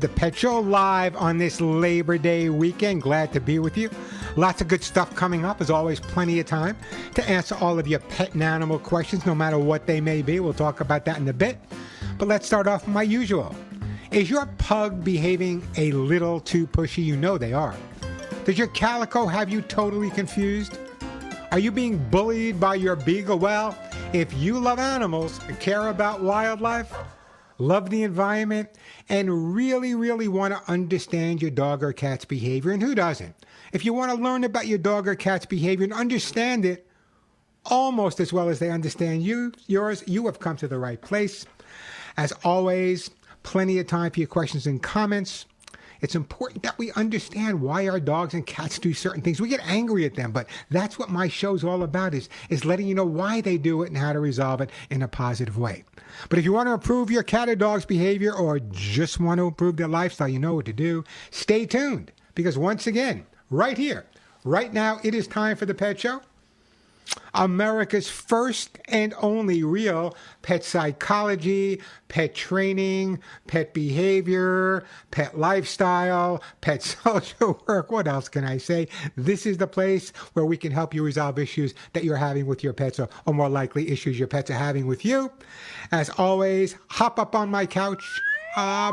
The Pet Show live on this Labor Day weekend. Glad to be with you. Lots of good stuff coming up. As always, plenty of time to answer all of your pet and animal questions, no matter what they may be. We'll talk about that in a bit. But let's start off with my usual. Is your pug behaving a little too pushy? You know they are. Does your calico have you totally confused? Are you being bullied by your beagle? Well, if you love animals and care about wildlife, love the environment, and really, really want to understand your dog or cat's behavior, and who doesn't? If you want to learn about your dog or cat's behavior and understand it almost as well as they understand yours, you have come to the right place. As always, plenty of time for your questions and comments. It's important that we understand why our dogs and cats do certain things. We get angry at them, but that's what my show's all about, is letting you know why they do it and how to resolve it in a positive way. But if you want to improve your cat or dog's behavior, or just want to improve their lifestyle, you know what to do. Stay tuned, because once again, right here, right now, it is time for the Pet Show. America's first and only real pet psychology, pet training, pet behavior, pet lifestyle, pet social work. What else can I say? This is the place where we can help you resolve issues that you're having with your pets, or more likely issues your pets are having with you. As always, hop up on my couch.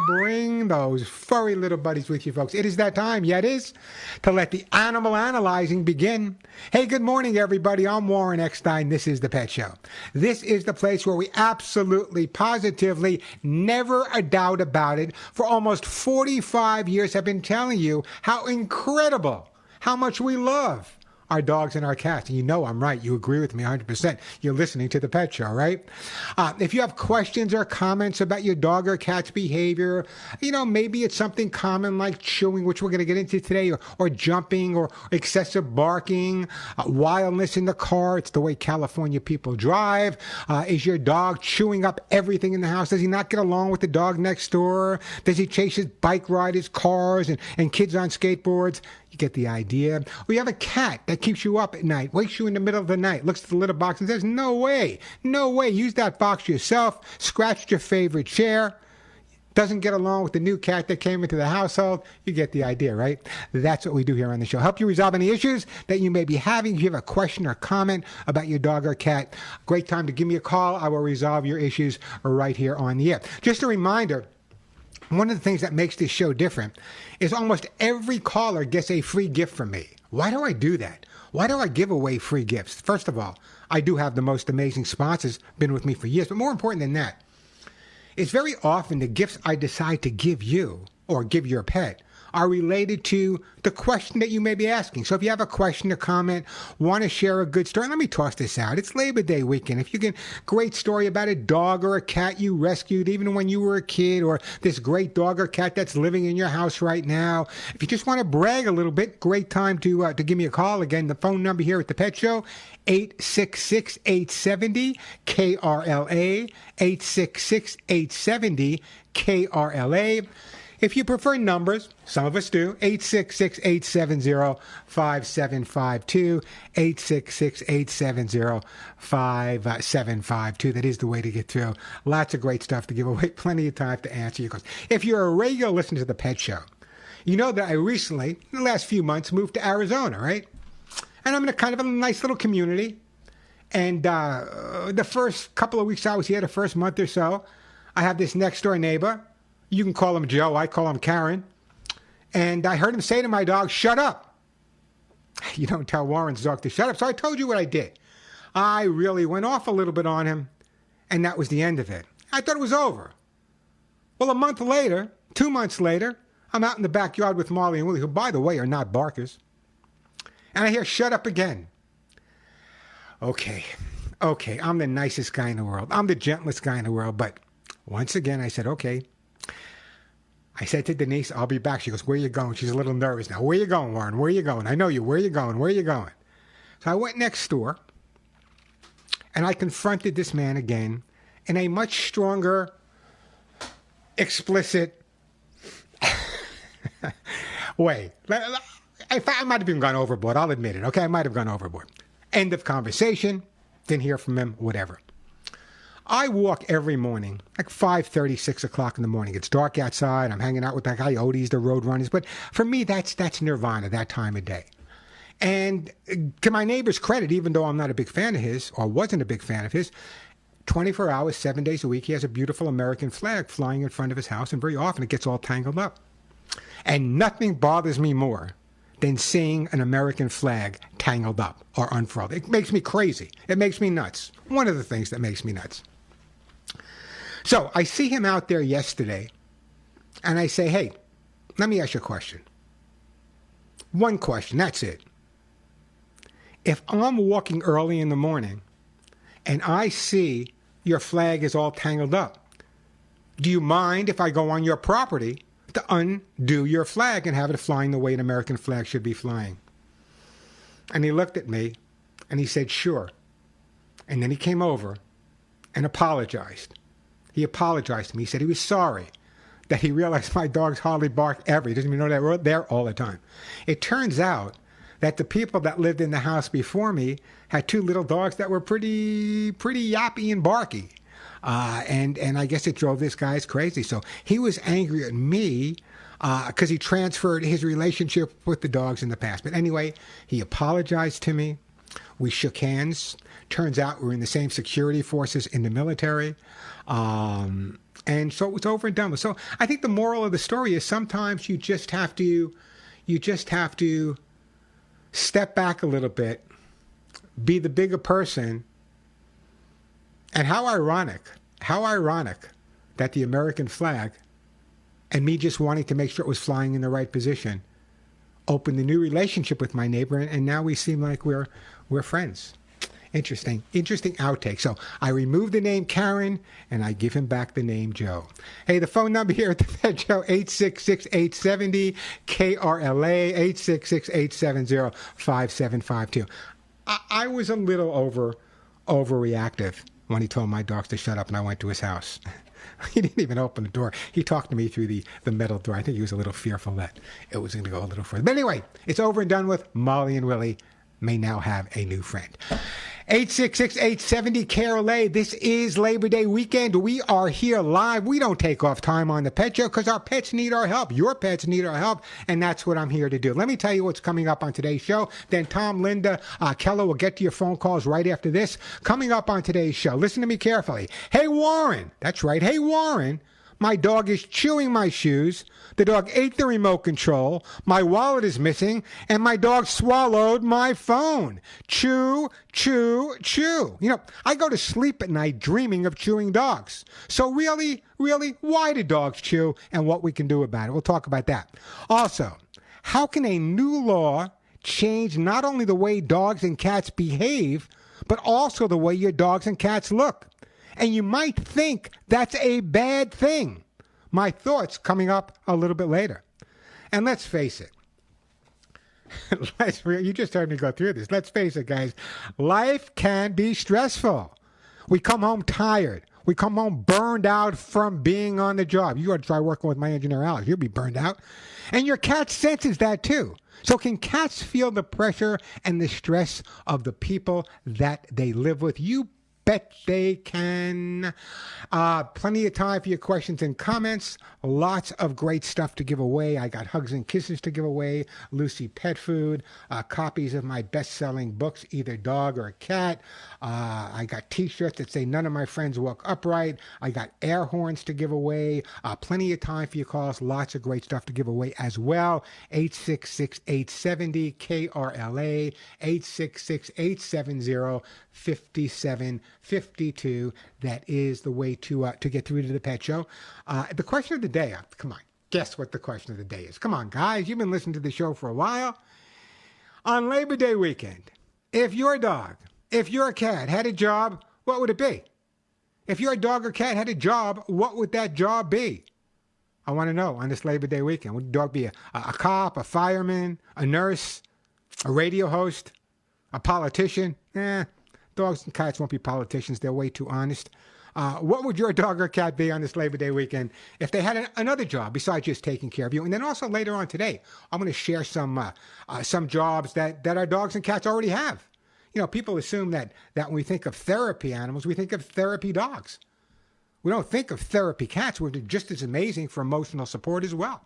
Bring those furry little buddies with you, folks. It is that time, yeah, it is, to let the animal analyzing begin. Hey, good morning, everybody. I'm Warren Eckstein. This is the Pet Show. This is the place where we absolutely, positively, never a doubt about it, for almost 45 years have been telling you how incredible, how much we love our dogs and our cats. And you know I'm right. You agree with me 100%. You're listening to the Pet Show, right? If you have questions or comments about your dog or cat's behavior, maybe it's something common like chewing, which we're going to get into today, or jumping, or excessive barking, wildness in the car. It's the way California people drive. Is your dog chewing up everything in the house? Does he not get along with the dog next door? Does he chase his bike ride, his cars, and kids on skateboards? You get the idea. Or you have a cat that keeps you up at night, wakes you in the middle of the night, looks at the litter box and says, no way, use that box yourself, scratched your favorite chair, doesn't get along with the new cat that came into the household. You get the idea, right? That's what we do here on the show. Help you resolve any issues that you may be having. If you have a question or comment about your dog or cat, great time to give me a call. I will resolve your issues right here on the air. Just a reminder, one of the things that makes this show different is almost every caller gets a free gift from me. Why do I do that? Why do I give away free gifts? First of all, I do have the most amazing sponsors, been with me for years. But more important than that, it's very often the gifts I decide to give you or give your pet are related to the question that you may be asking. So if you have a question or comment, want to share a good story, let me toss this out. It's Labor Day weekend. If you can, great story about a dog or a cat you rescued even when you were a kid, or this great dog or cat that's living in your house right now. If you just want to brag a little bit, great time to give me a call. Again, the phone number here at the Pet Show, 866-870-KRLA, 866-870-KRLA. If you prefer numbers, some of us do, 866-870-5752, 866-870-5752. That is the way to get through. Lots of great stuff to give away, plenty of time to answer your questions. If you're a regular listener to the Pet Show, you know that I recently, in the last few months, moved to Arizona, right? And I'm in a kind of a nice little community. And the first couple of weeks I was here, the first month or so, I have this next door neighbor. You can call him Joe. I call him Karen. And I heard him say to my dog, shut up. You don't tell Warren's dog to shut up. So I told you what I did. I really went off a little bit on him, and that was the end of it. I thought it was over. Well, a month later, 2 months later, I'm out in the backyard with Marley and Willie, who, by the way, are not barkers. And I hear, shut up again. Okay, I'm the nicest guy in the world. I'm the gentlest guy in the world. But once again, I said, okay. I said to Denise, I'll be back. She goes, where are you going? She's a little nervous now. Where are you going, Warren? Where are you going? I know you. Where are you going? Where are you going? So I went next door, and I confronted this man again in a much stronger, explicit way. I might have even gone overboard. I'll admit it. Okay, I might have gone overboard. End of conversation. Didn't hear from him. Whatever. I walk every morning, like 5:30, 6 o'clock in the morning. It's dark outside. I'm hanging out with the coyotes, the road runners. But for me, that's nirvana, that time of day. And to my neighbor's credit, even though I'm not a big fan of his, or wasn't a big fan of his, 24 hours, 7 days a week, he has a beautiful American flag flying in front of his house, and very often it gets all tangled up. And nothing bothers me more than seeing an American flag tangled up or unfurled. It makes me crazy. It makes me nuts. One of the things that makes me nuts. So I see him out there yesterday, and I say, hey, let me ask you a question. One question, that's it. If I'm walking early in the morning and I see your flag is all tangled up, do you mind if I go on your property to undo your flag and have it flying the way an American flag should be flying? And he looked at me and he said, sure. And then he came over and apologized. He apologized to me. He said he was sorry that he realized my dogs hardly bark ever. He doesn't even know they were there all the time. It turns out that the people that lived in the house before me had two little dogs that were pretty yappy and barky. And I guess it drove this guy crazy. So he was angry at me because he transferred his relationship with the dogs in the past. But anyway, he apologized to me. We shook hands. Turns out we're in the same security forces in the military. And so it was over and done with. So I think the moral of the story is sometimes you just have to step back a little bit, be the bigger person. And how ironic that the American flag and me just wanting to make sure it was flying in the right position opened a new relationship with my neighbor, and now we seem like we're friends. Interesting outtake. So I remove the name Karen and I give him back the name Joe. Hey, the phone number here at the Pet Show, 866-870-KRLA, 866-870-5752. I was a little overreactive when he told my dogs to shut up and I went to his house. He didn't even open the door. He talked to me through the metal door. I think he was a little fearful that it was going to go a little further. But anyway, it's over and done with. Molly and Willie may now have a new friend. 866-870-KRLA. This is Labor Day weekend. We are here live. We don't take off time on the Pet Show because our pets need our help. Your pets need our help, and that's what I'm here to do. Let me tell you what's coming up on today's show. Then Tom, Linda, Keller will get to your phone calls right after this. Coming up on today's show, listen to me carefully. Hey, Warren. That's right. Hey, Warren. My dog is chewing my shoes. The dog ate the remote control. My wallet is missing. And my dog swallowed my phone. Chew, chew, chew. You know, I go to sleep at night dreaming of chewing dogs. So really, why do dogs chew and what we can do about it? We'll talk about that. Also, how can a new law change not only the way dogs and cats behave, but also the way your dogs and cats look? And you might think that's a bad thing. My thoughts coming up a little bit later. And let's face it. You just heard me go through this. Let's face it, guys. Life can be stressful. We come home tired. We come home burned out from being on the job. You ought to try working with my engineer, Alex. You'll be burned out. And your cat senses that too. So can cats feel the pressure and the stress of the people that they live with? You bet they can. Plenty of time for your questions and comments. Lots of great stuff to give away. I got hugs and kisses to give away, Lucy pet food, copies of my best-selling books, either dog or cat. I got t-shirts that say none of my friends walk upright. I got air horns to give away. Plenty of time for your calls. Lots of great stuff to give away as well. 866-870-KRLA, 866-870-5752. That is the way to get through to the Pet Show. The question of the day, come on, guess what the question of the day is. Come on, guys, you've been listening to the show for a while. On Labor Day weekend, if your dog, if your cat had a job, what would it be? If your dog or cat had a job, what would that job be? I want to know on this Labor Day weekend. Would the dog be a cop, a fireman, a nurse, a radio host, a politician? Dogs and cats won't be politicians. They're way too honest. What would your dog or cat be on this Labor Day weekend if they had another job besides just taking care of you? And then also later on today, I'm going to share some jobs that our dogs and cats already have. people assume that when we think of therapy animals, we think of therapy dogs. We don't think of therapy cats, which are just as amazing for emotional support as well.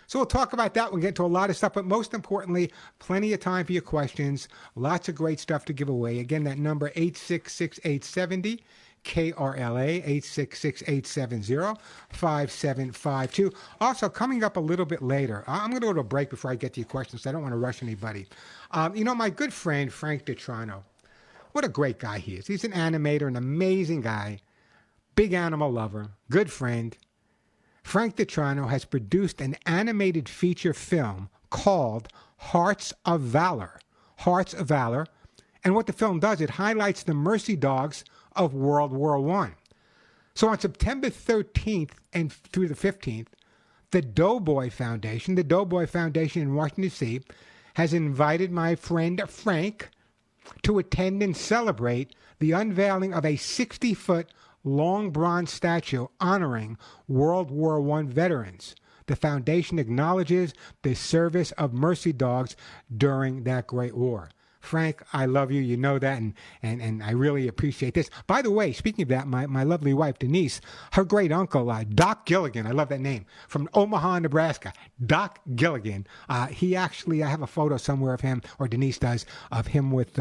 So we'll talk about that. We'll get into a lot of stuff, but most importantly, plenty of time for your questions. Lots of great stuff to give away. Again, that number 866-870 KRLA 866-870-5752. Also, coming up a little bit later, I'm going to go to a break before I get to your questions. So I don't want to rush anybody. My good friend Frank DeTrano, what a great guy he is. He's an animator, an amazing guy, big animal lover, good friend. Frank DeTrano has produced an animated feature film called Hearts of Valor. Hearts of Valor. And what the film does, it highlights the mercy dogs of World War I. So on September 13th and through the 15th, the Doughboy Foundation in Washington, D.C., has invited my friend Frank to attend and celebrate the unveiling of a 60-foot long bronze statue honoring World War I veterans. The foundation acknowledges the service of mercy dogs during that great war. Frank, I love you. You know that, and I really appreciate this. By the way, speaking of that, my lovely wife, Denise, her great uncle, Doc Gilligan, I love that name, from Omaha, Nebraska, Doc Gilligan. He actually, I have a photo somewhere of him, or Denise does, of him with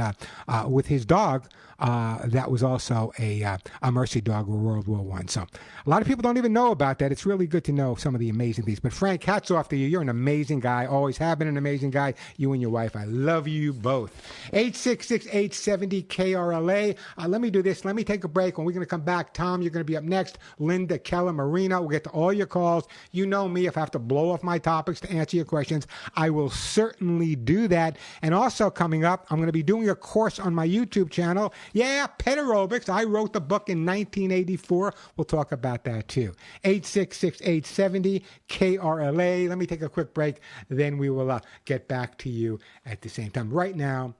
his dog that was also a mercy dog of World War I. So a lot of people don't even know about that. It's really good to know some of the amazing things. But Frank, hats off to you. You're an amazing guy. Always have been an amazing guy. You and your wife, I love you both. 866-870-KRLA. Let me do this. Let me take a break. When we're going to come back, Tom, you're going to be up next. Linda, Keller, Marina. We'll get to all your calls. You know me. If I have to blow off my topics to answer your questions, I will certainly do that. And also coming up, I'm going to be doing a course on my YouTube channel. Yeah, pet aerobics. I wrote the book in 1984. We'll talk about that too. 866-870-KRLA. Let me take a quick break. Then we will get back to you at the same time. Right now,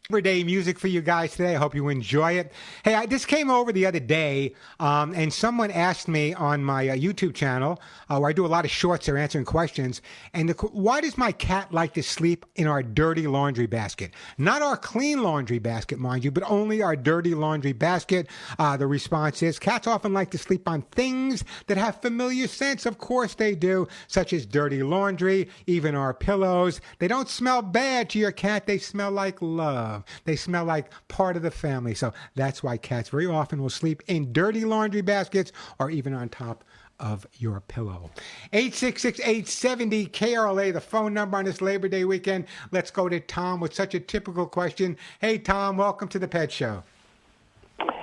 everyday music for you guys today. I hope you enjoy it. Hey, I just came over the other day, and someone asked me on my YouTube channel, where I do a lot of shorts there answering questions, and why does my cat like to sleep in our dirty laundry basket? Not our clean laundry basket, mind you, but only our dirty laundry basket. The response is, cats often like to sleep on things that have familiar scents. Of course they do, such as dirty laundry, even our pillows. They don't smell bad to your cat. They smell like love. They smell like part of the family. So that's why cats very often will sleep in dirty laundry baskets or even on top of your pillow. 866-870-KRLA, the phone number on this Labor Day weekend. Let's go to Tom with such a typical question. Hey, Tom, welcome to the Pet Show.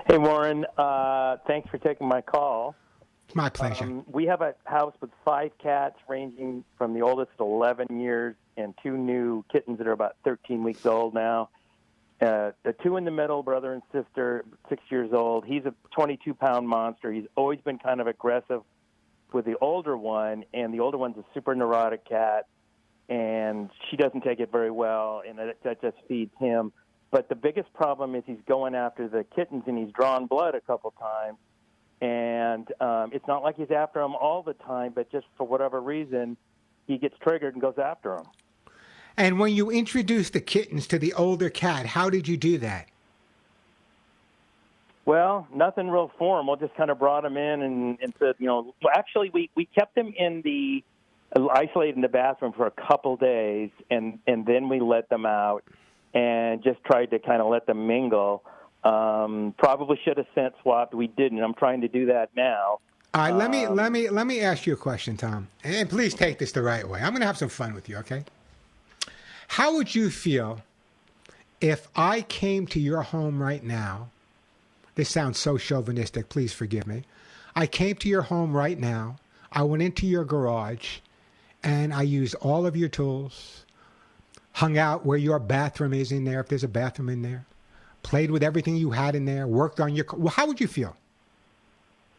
Hey, Warren. Thanks for taking my call. It's my pleasure. We have a house with 5 cats ranging from the oldest at 11 years and 2 new kittens that are about 13 weeks old now. The 2 in the middle, brother and sister, 6 years old. He's a 22-pound monster. He's always been kind of aggressive with the older one, and the older one's a super neurotic cat, and she doesn't take it very well, and that just feeds him. But the biggest problem is he's going after the kittens, and he's drawn blood a couple times. And it's not like he's after them all the time, but just for whatever reason, he gets triggered and goes after them. And when you introduced the kittens to the older cat, how did you do that? Well, nothing real formal. Just kind of brought them in and said, well, actually, we kept them isolated in the bathroom for a couple days, and then we let them out and just tried to kind of let them mingle. Probably should have scent swapped. We didn't. I'm trying to do that now. All right, let me ask you a question, Tom, and please take this the right way. I'm going to have some fun with you, okay? How would you feel if I came to your home right now? This sounds so chauvinistic. Please forgive me. I came to your home right now. I went into your garage, and I used all of your tools, hung out where your bathroom is in there, if there's a bathroom in there, played with everything you had in there, worked on your... Well, how would you feel?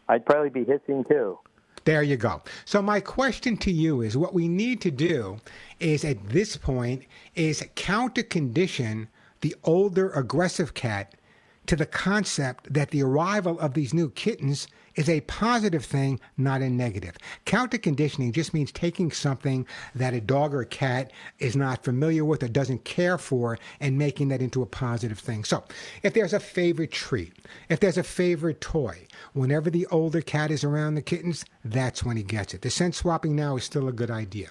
I'd probably be hissing, too. There you go. So my question to you is, what we need to do is, at this point, is counter-condition the older aggressive cat to the concept that the arrival of these new kittens is a positive thing, not a negative. Counter conditioning just means taking something that a dog or a cat is not familiar with or doesn't care for and making that into a positive thing. So if there's a favorite treat, if there's a favorite toy, whenever the older cat is around the kittens, that's when he gets it. The scent swapping now is still a good idea.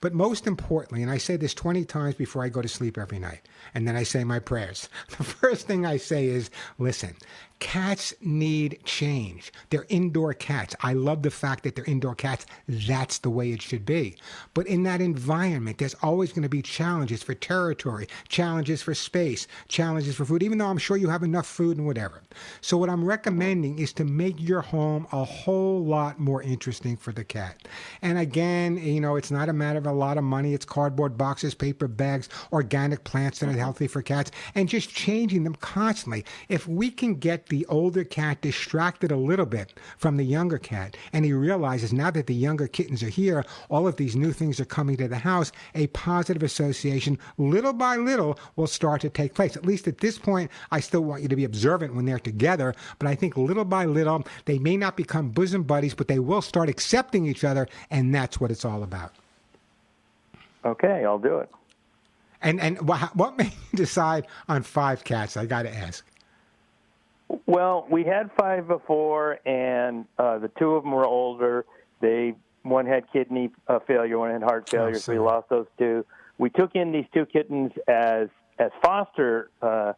But most importantly, and I say this 20 times before I go to sleep every night, and then I say my prayers. The first thing I say is, listen, cats need change. They're indoor cats. I love the fact that they're indoor cats. That's the way it should be. But in that environment, there's always going to be challenges for territory, challenges for space, challenges for food, even though I'm sure you have enough food and whatever. So what I'm recommending is to make your home a whole lot more interesting for the cat. And again, it's not a matter of a lot of money. It's cardboard boxes, paper bags, organic plants that are healthy for cats, and just changing them constantly. If we can get the older cat distracted a little bit from the younger cat, and he realizes now that the younger kittens are here, all of these new things are coming to the house, a positive association, little by little, will start to take place. At least at this point, I still want you to be observant when they're together, but I think little by little, they may not become bosom buddies, but they will start accepting each other, and that's what it's all about. Okay, I'll do it. And what made you decide on 5 cats? I got to ask. Well, we had 5 before, and the 2 of them were older. One had kidney failure, one had heart failure, so we lost those 2. We took in these 2 kittens as foster to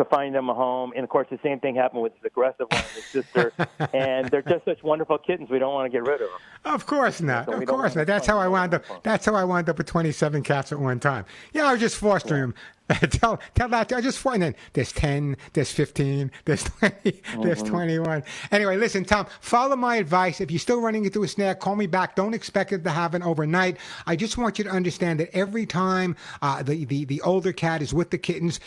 find them a home. And, of course, the same thing happened with the aggressive one and his sister. And they're just such wonderful kittens, we don't want to get rid of them. Of course not. So of course not. That's how I wound up. That's how I wound up with 27 cats at one time. Yeah, I was just fostering them. tell that. I just and then there's 10, there's 15, there's 20, there's 21. Anyway, listen, Tom. Follow my advice. If you're still running into a snag, call me back. Don't expect it to happen overnight. I just want you to understand that every time the older cat is with the kittens,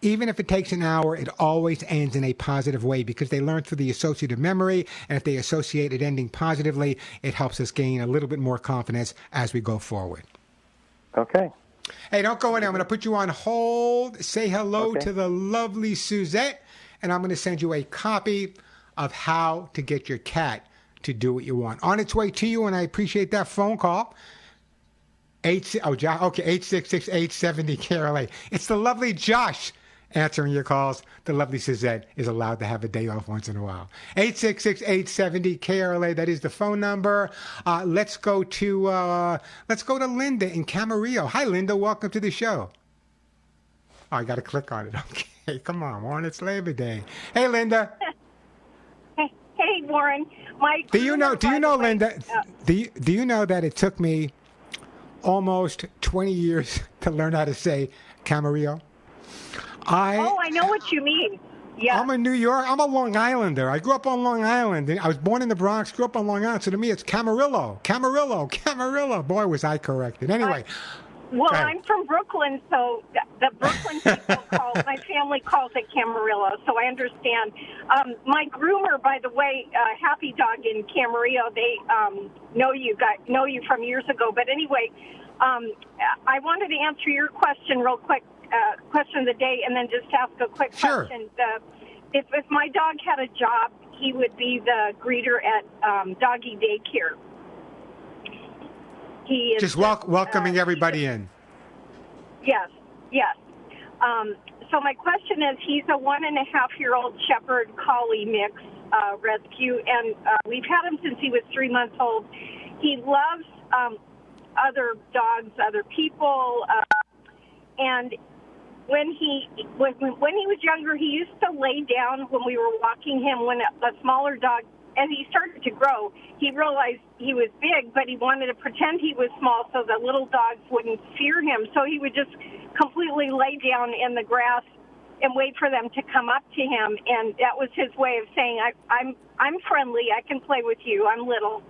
even if it takes an hour, it always ends in a positive way because they learn through the associative memory, and if they associate it ending positively, it helps us gain a little bit more confidence as we go forward. Okay. Hey, don't go in there. I'm going to put you on hold. Say hello to the lovely Suzette, and I'm going to send you a copy of how to get your cat to do what you want. On its way to you, and I appreciate that phone call. 866-870-KRLA. It's the lovely Josh answering your calls. The lovely Suzette is allowed to have a day off once in a while. 866-870-KRLA. That is the phone number. Let's go to Linda in Camarillo. Hi, Linda. Welcome to the show. Oh, I got to click on it. Okay, come on, Warren. It's Labor Day. Hey, Linda. Hey, Warren. Do you know, Linda? Do you know that it took me almost 20 years to learn how to say Camarillo? I know what you mean. Yeah. I'm a Long Islander. I grew up on Long Island. I was born in the Bronx, grew up on Long Island. So to me, it's Camarillo. Boy, was I corrected. Anyway. I'm from Brooklyn, so the Brooklyn people my family calls it Camarillo, so I understand. My groomer, by the way, Happy Dog in Camarillo, they know you from years ago. But anyway, I wanted to answer your question real quick. Question of the day, and then just ask a quick question. If my dog had a job, he would be the greeter at doggy daycare. He is just welcoming everybody in. Yes. So my question is, he's a 1.5-year-old Shepherd Collie mix rescue, and we've had him since he was 3 months old. He loves other dogs, other people, and when he was younger, he used to lay down when we were walking him. When a smaller dog, as he started to grow, he realized he was big, but he wanted to pretend he was small so the little dogs wouldn't fear him. So he would just completely lay down in the grass and wait for them to come up to him. And that was his way of saying, I'm friendly. I can play with you. I'm little.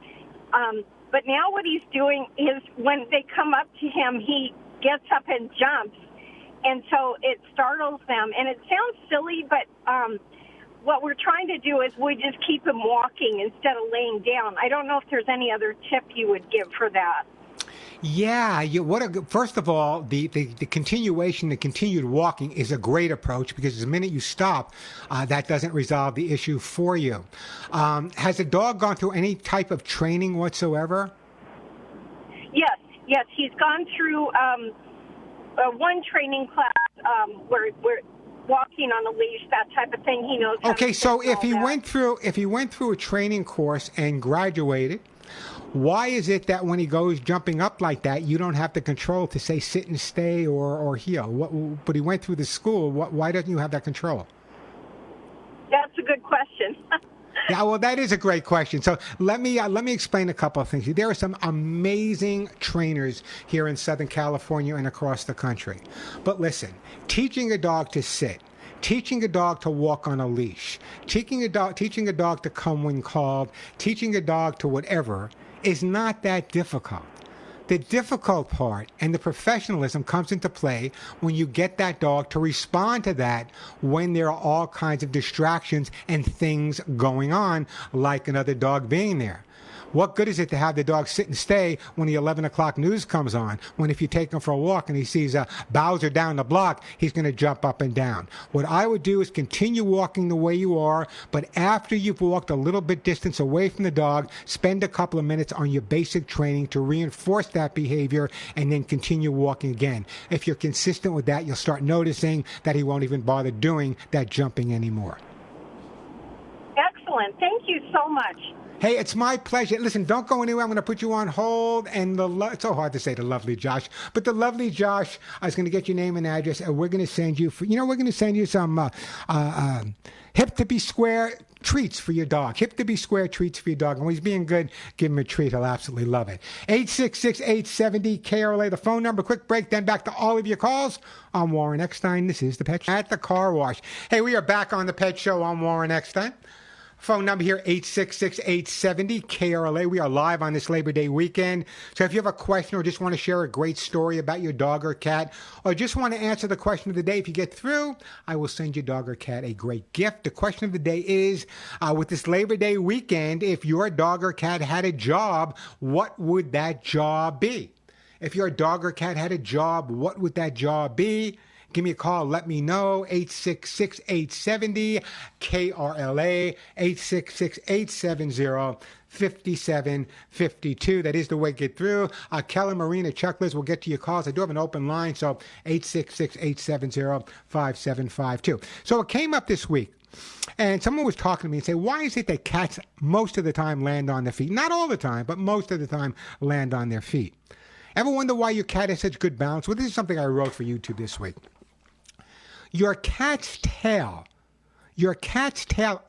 But now what he's doing is when they come up to him, he gets up and jumps. And so it startles them. And it sounds silly, but what we're trying to do is we just keep him walking instead of laying down. I don't know if there's any other tip you would give for that. Yeah, first of all, the continuation, the continued walking is a great approach because the minute you stop, that doesn't resolve the issue for you. Has the dog gone through any type of training whatsoever? Yes, he's gone through one training class where we're walking on a leash, that type of thing. He knows. Okay, so if he went through a training course and graduated, why is it that when he goes jumping up like that, you don't have the control to say sit and stay or heel? But he went through the school. Why doesn't you have that control? That's a good question. Yeah, well, that is a great question. So let me explain a couple of things. There are some amazing trainers here in Southern California and across the country. But listen, teaching a dog to sit, teaching a dog to walk on a leash, teaching a dog to come when called, teaching a dog to whatever is not that difficult. The difficult part and the professionalism comes into play when you get that dog to respond to that when there are all kinds of distractions and things going on, like another dog being there. What good is it to have the dog sit and stay when the 11 o'clock news comes on, when if you take him for a walk and he sees Bowser down the block, he's going to jump up and down? What I would do is continue walking the way you are, but after you've walked a little bit distance away from the dog, spend a couple of minutes on your basic training to reinforce that behavior and then continue walking again. If you're consistent with that, you'll start noticing that he won't even bother doing that jumping anymore. Excellent. Thank you so much. Hey, it's my pleasure. Listen, don't go anywhere. I'm going to put you on hold. And it's so hard to say the lovely Josh. But the lovely Josh is going to get your name and address, and we're going to send you, we're going to send you some hip to be square treats for your dog. Hip to be square treats for your dog. And when he's being good, give him a treat. He'll absolutely love it. 866-870-KRLA, the phone number. Quick break, then back to all of your calls. I'm Warren Eckstein. This is The Pet Show at the Car Wash. Hey, we are back on The Pet Show. I'm Warren Eckstein. Phone number here, 866-870-KRLA. We are live on this Labor Day weekend. So if you have a question or just want to share a great story about your dog or cat, or just want to answer the question of the day, if you get through, I will send your dog or cat a great gift. The question of the day is, with this Labor Day weekend, if your dog or cat had a job, what would that job be? If your dog or cat had a job, what would that job be? Give me a call. Let me know. 866-870-KRLA, 866-870-5752. That is the way to get through. Keller, Marina, Chuck, Liz will get to your calls. I do have an open line, so 866-870-5752. So it came up this week, and someone was talking to me and said, why is it that cats most of the time land on their feet? Not all the time, but most of the time land on their feet. Ever wonder why your cat has such good balance? Well, this is something I wrote for YouTube this week. Your cat's tail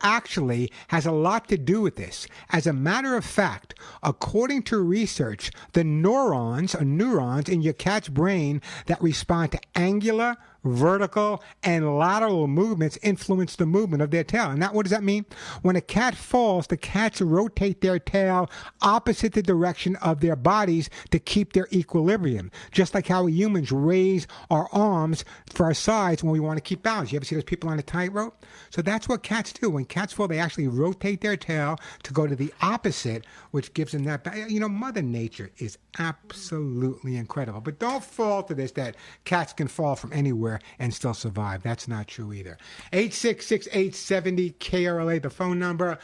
actually has a lot to do with this. As a matter of fact, according to research, the neurons in your cat's brain that respond to angular, vertical, and lateral movements influence the movement of their tail. And what does that mean? When a cat falls, the cats rotate their tail opposite the direction of their bodies to keep their equilibrium. Just like how humans raise our arms for our sides when we want to keep balance. You ever see those people on a tightrope? So that's what cats do. When cats fall, they actually rotate their tail to go to the opposite, which gives them that. Mother Nature is absolutely incredible. But don't fall to this, that cats can fall from anywhere and still survive. That's not true either. 866-870-KRLA, the phone number.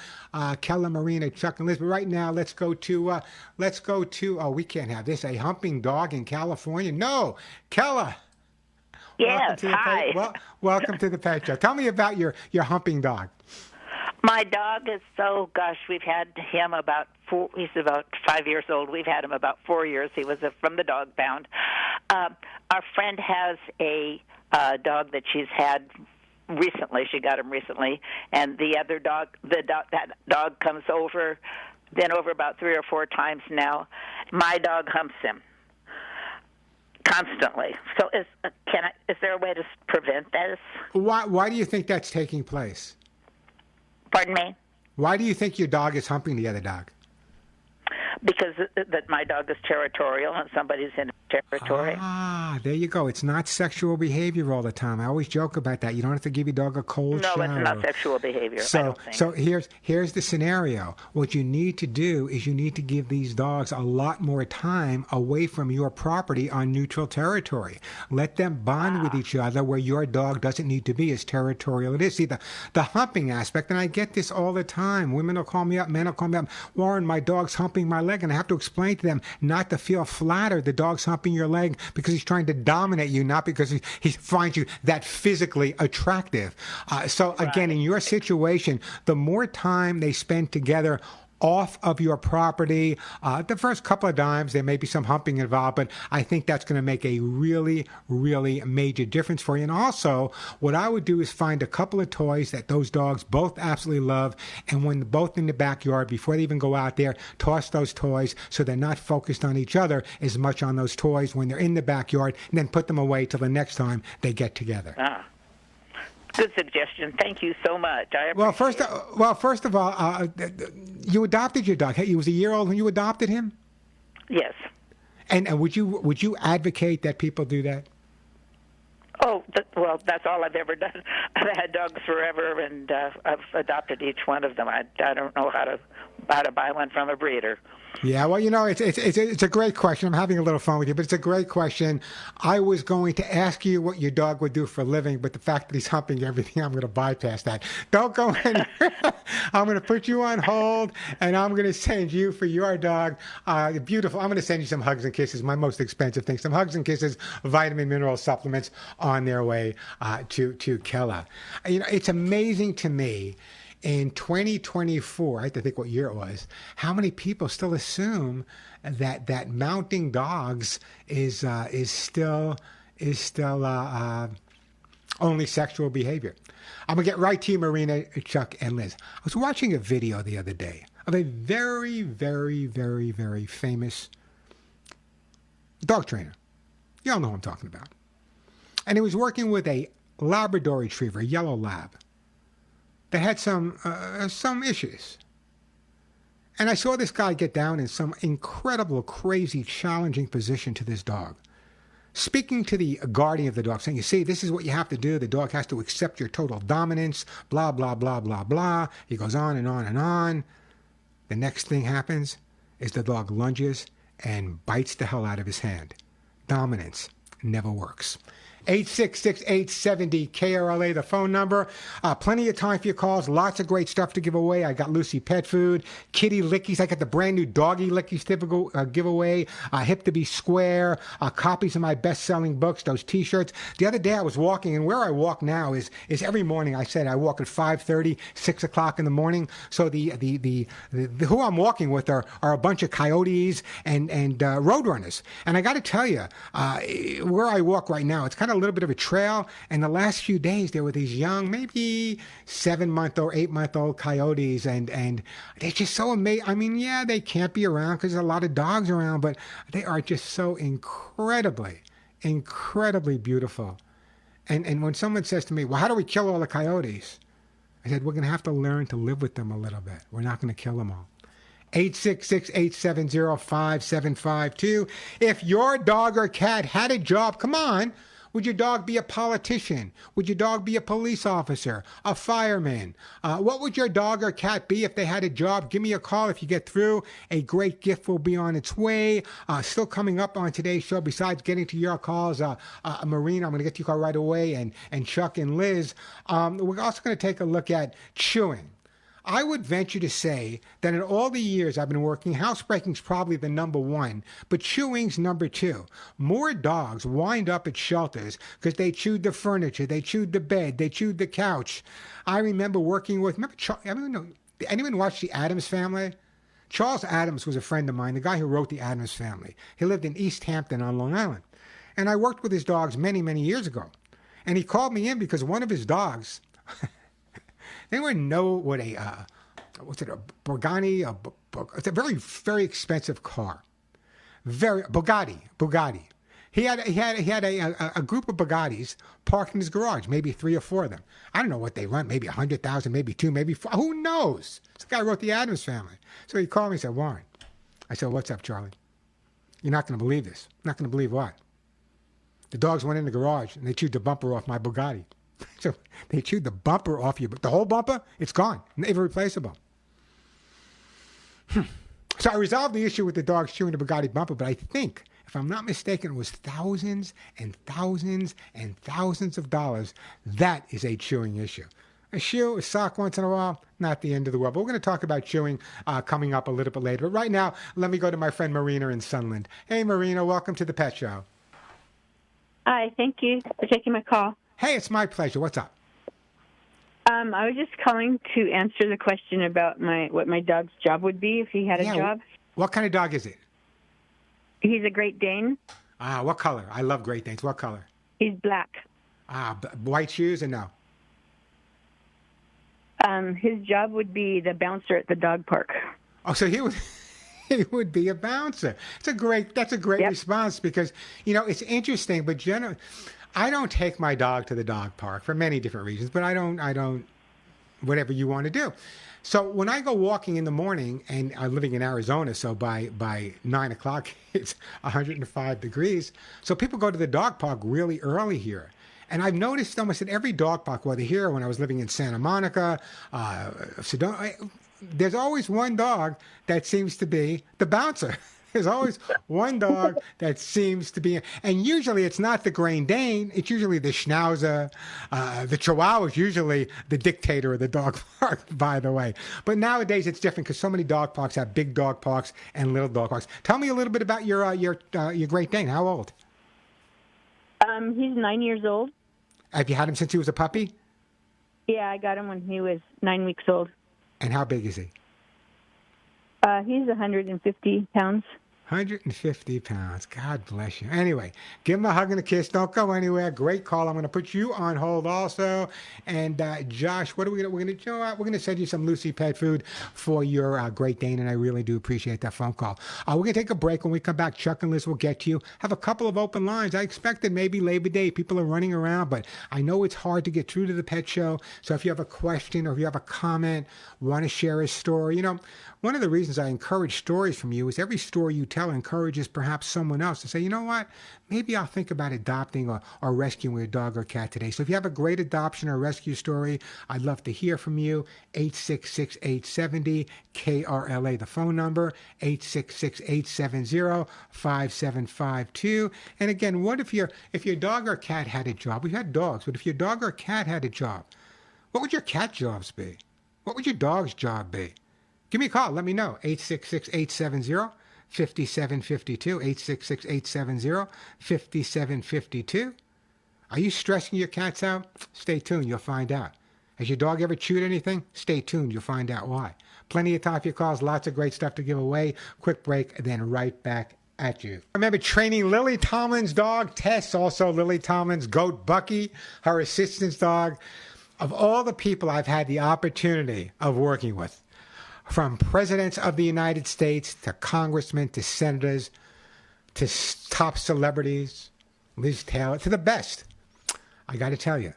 Keller, Marina, Chuck, and Liz. But right now, let's go to, we can't have this, a humping dog in California. No, Keller. Yes, hi. Welcome to the Pet Show. Tell me about your humping dog. My dog is we've had him he's about 5 years old. We've had him about 4 years. He was from the dog pound. Our friend has a dog that she's had recently. She got him recently. And the other dog, that dog comes over, been over about 3 or 4 times now. My dog humps him constantly. So is there a way to prevent this? Why do you think that's taking place? Pardon me? Why do you think your dog is humping the other dog? Because that my dog is territorial and somebody's in territory. Ah, there you go. It's not sexual behavior all the time. I always joke about that. You don't have to give your dog a cold No, shower. it's not sexual behavior. I So, don't think. so here's the scenario. What you need to do is you need to give these dogs a lot more time away from your property on neutral territory. Let them bond with each other where your dog doesn't need to be as territorial it is. See, the humping aspect, and I get this all the time. Women will call me up, men will call me up. Warren, my dog's humping my leg, and I have to explain to them not to feel flattered. The dog's humping your leg because he's trying to dominate you, not because he finds you that physically attractive. So again, in your situation, the more time they spend together off of your property, the first couple of times there may be some humping involved, but I think that's going to make a really, really major difference for you. And also, what I would do is find a couple of toys that those dogs both absolutely love, and when they're both in the backyard, before they even go out there, toss those toys so they're not focused on each other as much on those toys when they're in the backyard, and then put them away till the next time they get together. Good suggestion. Thank you so much. I Well, appreciate first of all, you adopted your dog. He was a year old when you adopted him. Yes. And would you advocate that people do that? Oh, well, that's all I've ever done. I've had dogs forever, and I've adopted each one of them. I don't know how to buy one from a breeder. Yeah, well, it's a great question. I'm having a little fun with you, but it's a great question. I was going to ask you what your dog would do for a living, but the fact that he's humping everything, I'm going to bypass that. Don't go anywhere. I'm going to put you on hold, and I'm going to send you for your dog. Beautiful. I'm going to send you some hugs and kisses, my most expensive thing. Some hugs and kisses, vitamin, mineral supplements on their way to Kella. It's amazing to me. In 2024, I have to think what year it was, how many people still assume that mounting dogs is still only sexual behavior. I'm going to get right to you, Marina, Chuck, and Liz. I was watching a video the other day of a very, very, very, very famous dog trainer. You all know who I'm talking about. And he was working with a Labrador retriever, a yellow lab, that had some issues. And I saw this guy get down in some incredible, crazy, challenging position to this dog. Speaking to the guardian of the dog, saying, you see, this is what you have to do. The dog has to accept your total dominance, blah, blah, blah, blah, blah. He goes on and on and on. The next thing happens is the dog lunges and bites the hell out of his hand. Dominance never works. 866-870-KRLA, the phone number. Plenty of time for your calls. Lots of great stuff to give away. I got Lucy pet food, kitty lickies. I got the brand new doggy lickies typical giveaway. Hip to be square. Copies of my best-selling books. Those T-shirts. The other day I was walking, and where I walk now is every morning. I said I walk at 5:30, 6 o'clock in the morning. So the who I'm walking with are a bunch of coyotes and roadrunners. And I got to tell you, where I walk right now, it's kind of a little bit of a trail, and the last few days there were these young, maybe 7-month or 8-month-old coyotes, and they're just so amazing. I mean, yeah, they can't be around because there's a lot of dogs around, but they are just so incredibly beautiful. And when someone says to me, well, how do we kill all the coyotes? I said, we're going to have to learn to live with them a little bit. We're not going to kill them all. 866-870-5752. If your dog or cat had a job, come on. Would your dog be a politician? Would your dog be a police officer, a fireman? What would your dog or cat be if they had a job? Give me a call if you get through. A great gift will be on its way. Still coming up on today's show, besides getting to your calls, Marina, I'm going to get to your call right away, and Chuck and Liz. We're also going to take a look at chewing. I would venture to say that in all the years I've been working, housebreaking's probably the number one, but chewing's number two. More dogs wind up at shelters because they chewed the furniture, they chewed the bed, they chewed the couch. I remember working with, anyone watch The Addams Family? Charles Addams was a friend of mine, the guy who wrote The Addams Family. He lived in East Hampton on Long Island. And I worked with his dogs many, many years ago. And he called me in because one of his dogs... Anyone know what a Bugatti? It's a very, very expensive car. Bugatti. He had a group of Bugattis parked in his garage, maybe 3 or 4 of them. I don't know what they run, maybe 100,000, maybe 2, maybe 4. Who knows? This guy wrote The Addams Family. So he called me and said, Warren. I said, what's up, Charlie? You're not going to believe this. Not going to believe what? The dogs went in the garage and they chewed the bumper off my Bugatti. So they chewed the bumper off you, but the whole bumper, it's gone. Irreplaceable. So I resolved the issue with the dogs chewing the Bugatti bumper, but I think, if I'm not mistaken, it was thousands and thousands and thousands of dollars. That is a chewing issue. A shoe, a sock once in a while, not the end of the world. But we're going to talk about chewing coming up a little bit later. But right now, let me go to my friend Marina in Sunland. Hey, Marina, welcome to the Pet Show. Hi, thank you for taking my call. Hey, it's my pleasure. What's up? I was just calling to answer the question about what my dog's job would be if he had a job. What kind of dog is it? He's a Great Dane. What color? I love Great Danes. What color? He's black. White shoes or no? His job would be the bouncer at the dog park. Oh, so he would be a bouncer. That's a great response because, it's interesting, but generally, I don't take my dog to the dog park for many different reasons, but I don't, whatever you want to do. So when I go walking in the morning, and I'm living in Arizona, so by 9 o'clock, it's 105 degrees. So people go to the dog park really early here. And I've noticed almost at every dog park, whether here or when I was living in Santa Monica, Sedona, there's always one dog that seems to be the bouncer. There's always one dog that seems to be, and usually it's not the Great Dane. It's usually the Schnauzer. The Chihuahua is usually the dictator of the dog park, by the way. But nowadays it's different because so many dog parks have big dog parks and little dog parks. Tell me a little bit about your Great Dane. How old? He's 9 years old. Have you had him since he was a puppy? Yeah, I got him when he was 9 weeks old. And how big is he? He's 150 pounds. 150 pounds. God bless you. Anyway, give him a hug and a kiss. Don't go anywhere. Great call. I'm going to put you on hold also. And Josh, what are we going to? We're going to send you some Lucy pet food for your Great Dane, and I really do appreciate that phone call. We're going to take a break. When we come back, Chuck and Liz will get to you. Have a couple of open lines. I expected maybe Labor Day. People are running around, but I know it's hard to get through to the Pet Show. So if you have a question or if you have a comment, want to share a story, one of the reasons I encourage stories from you is every story you tell encourages perhaps someone else to say, you know what, maybe I'll think about adopting or rescuing a dog or cat today. So if you have a great adoption or rescue story, I'd love to hear from you. 866-870-KRLA, the phone number, 866-870-5752. And again, what if your dog or cat had a job? We've had dogs, but if your dog or cat had a job, what would your cat jobs be? What would your dog's job be? Give me a call. Let me know. 866-870-5752. 866-870-5752. Are you stressing your cats out? Stay tuned. You'll find out. Has your dog ever chewed anything? Stay tuned. You'll find out why. Plenty of time for your calls. Lots of great stuff to give away. Quick break, then right back at you. I remember training Lily Tomlin's dog, Tess, also Lily Tomlin's goat, Bucky, her assistant's dog. Of all the people I've had the opportunity of working with, from presidents of the United States to congressmen to senators to top celebrities, Liz Taylor, to the best, I got to tell you,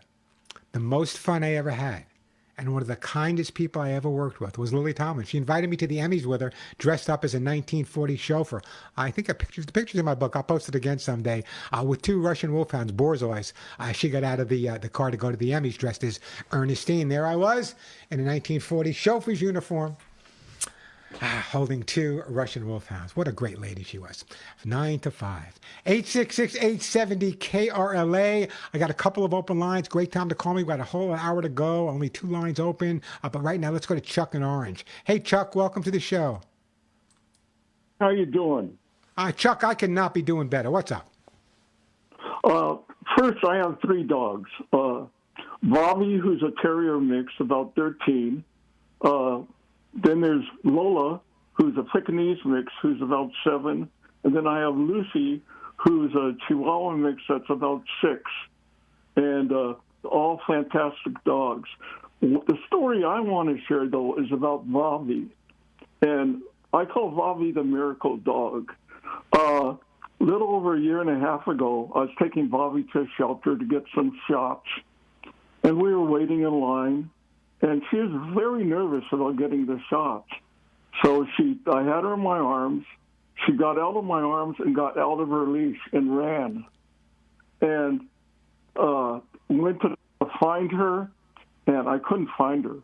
the most fun I ever had and one of the kindest people I ever worked with was Lily Tomlin. She invited me to the Emmys with her, dressed up as a 1940s chauffeur. I think the pictures in my book, I'll post it again someday, with two Russian wolfhounds, Borzois. She got out of the car to go to the Emmys dressed as Ernestine. There I was in a 1940s chauffeur's uniform. Holding two Russian wolfhounds. What a great lady she was. 9 to 5. 866-870-KRLA. I got a couple of open lines. Great time to call me. We got a whole hour to go. Only 2 lines open. But right now, let's go to Chuck in Orange. Hey, Chuck, welcome to the show. How you doing? Chuck, I cannot be doing better. What's up? First, I have 3 dogs. Bobby, who's a terrier mix, about 13. Then there's Lola, who's a Pekingese mix, who's about 7. And then I have Lucy, who's a Chihuahua mix that's about 6. And all fantastic dogs. The story I want to share, though, is about Bobby. And I call Bobby the miracle dog. Little over a year and a half ago, I was taking Bobby to a shelter to get some shots. And we were waiting in line. And she was very nervous about getting the shots. So I had her in my arms. she got out of my arms and got out of her leash and ran. And went to find her, and I couldn't find her.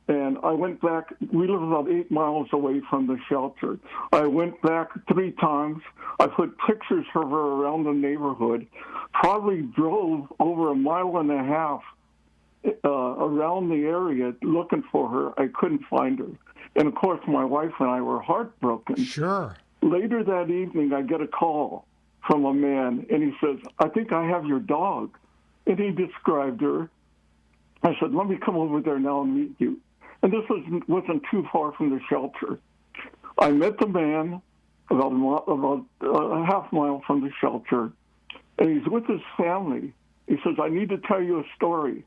And I went back. We live about 8 miles away from the shelter. I went back 3 times. I put pictures of her around the neighborhood, probably drove over 1.5 miles around the area looking for her. I couldn't find her. And, of course, my wife and I were heartbroken. Sure. Later that evening, I get a call from a man, and he says, I think I have your dog. And he described her. I said, let me come over there now and meet you. And this wasn't too far from the shelter. I met the man about a half mile from the shelter, and he's with his family. He says, I need to tell you a story.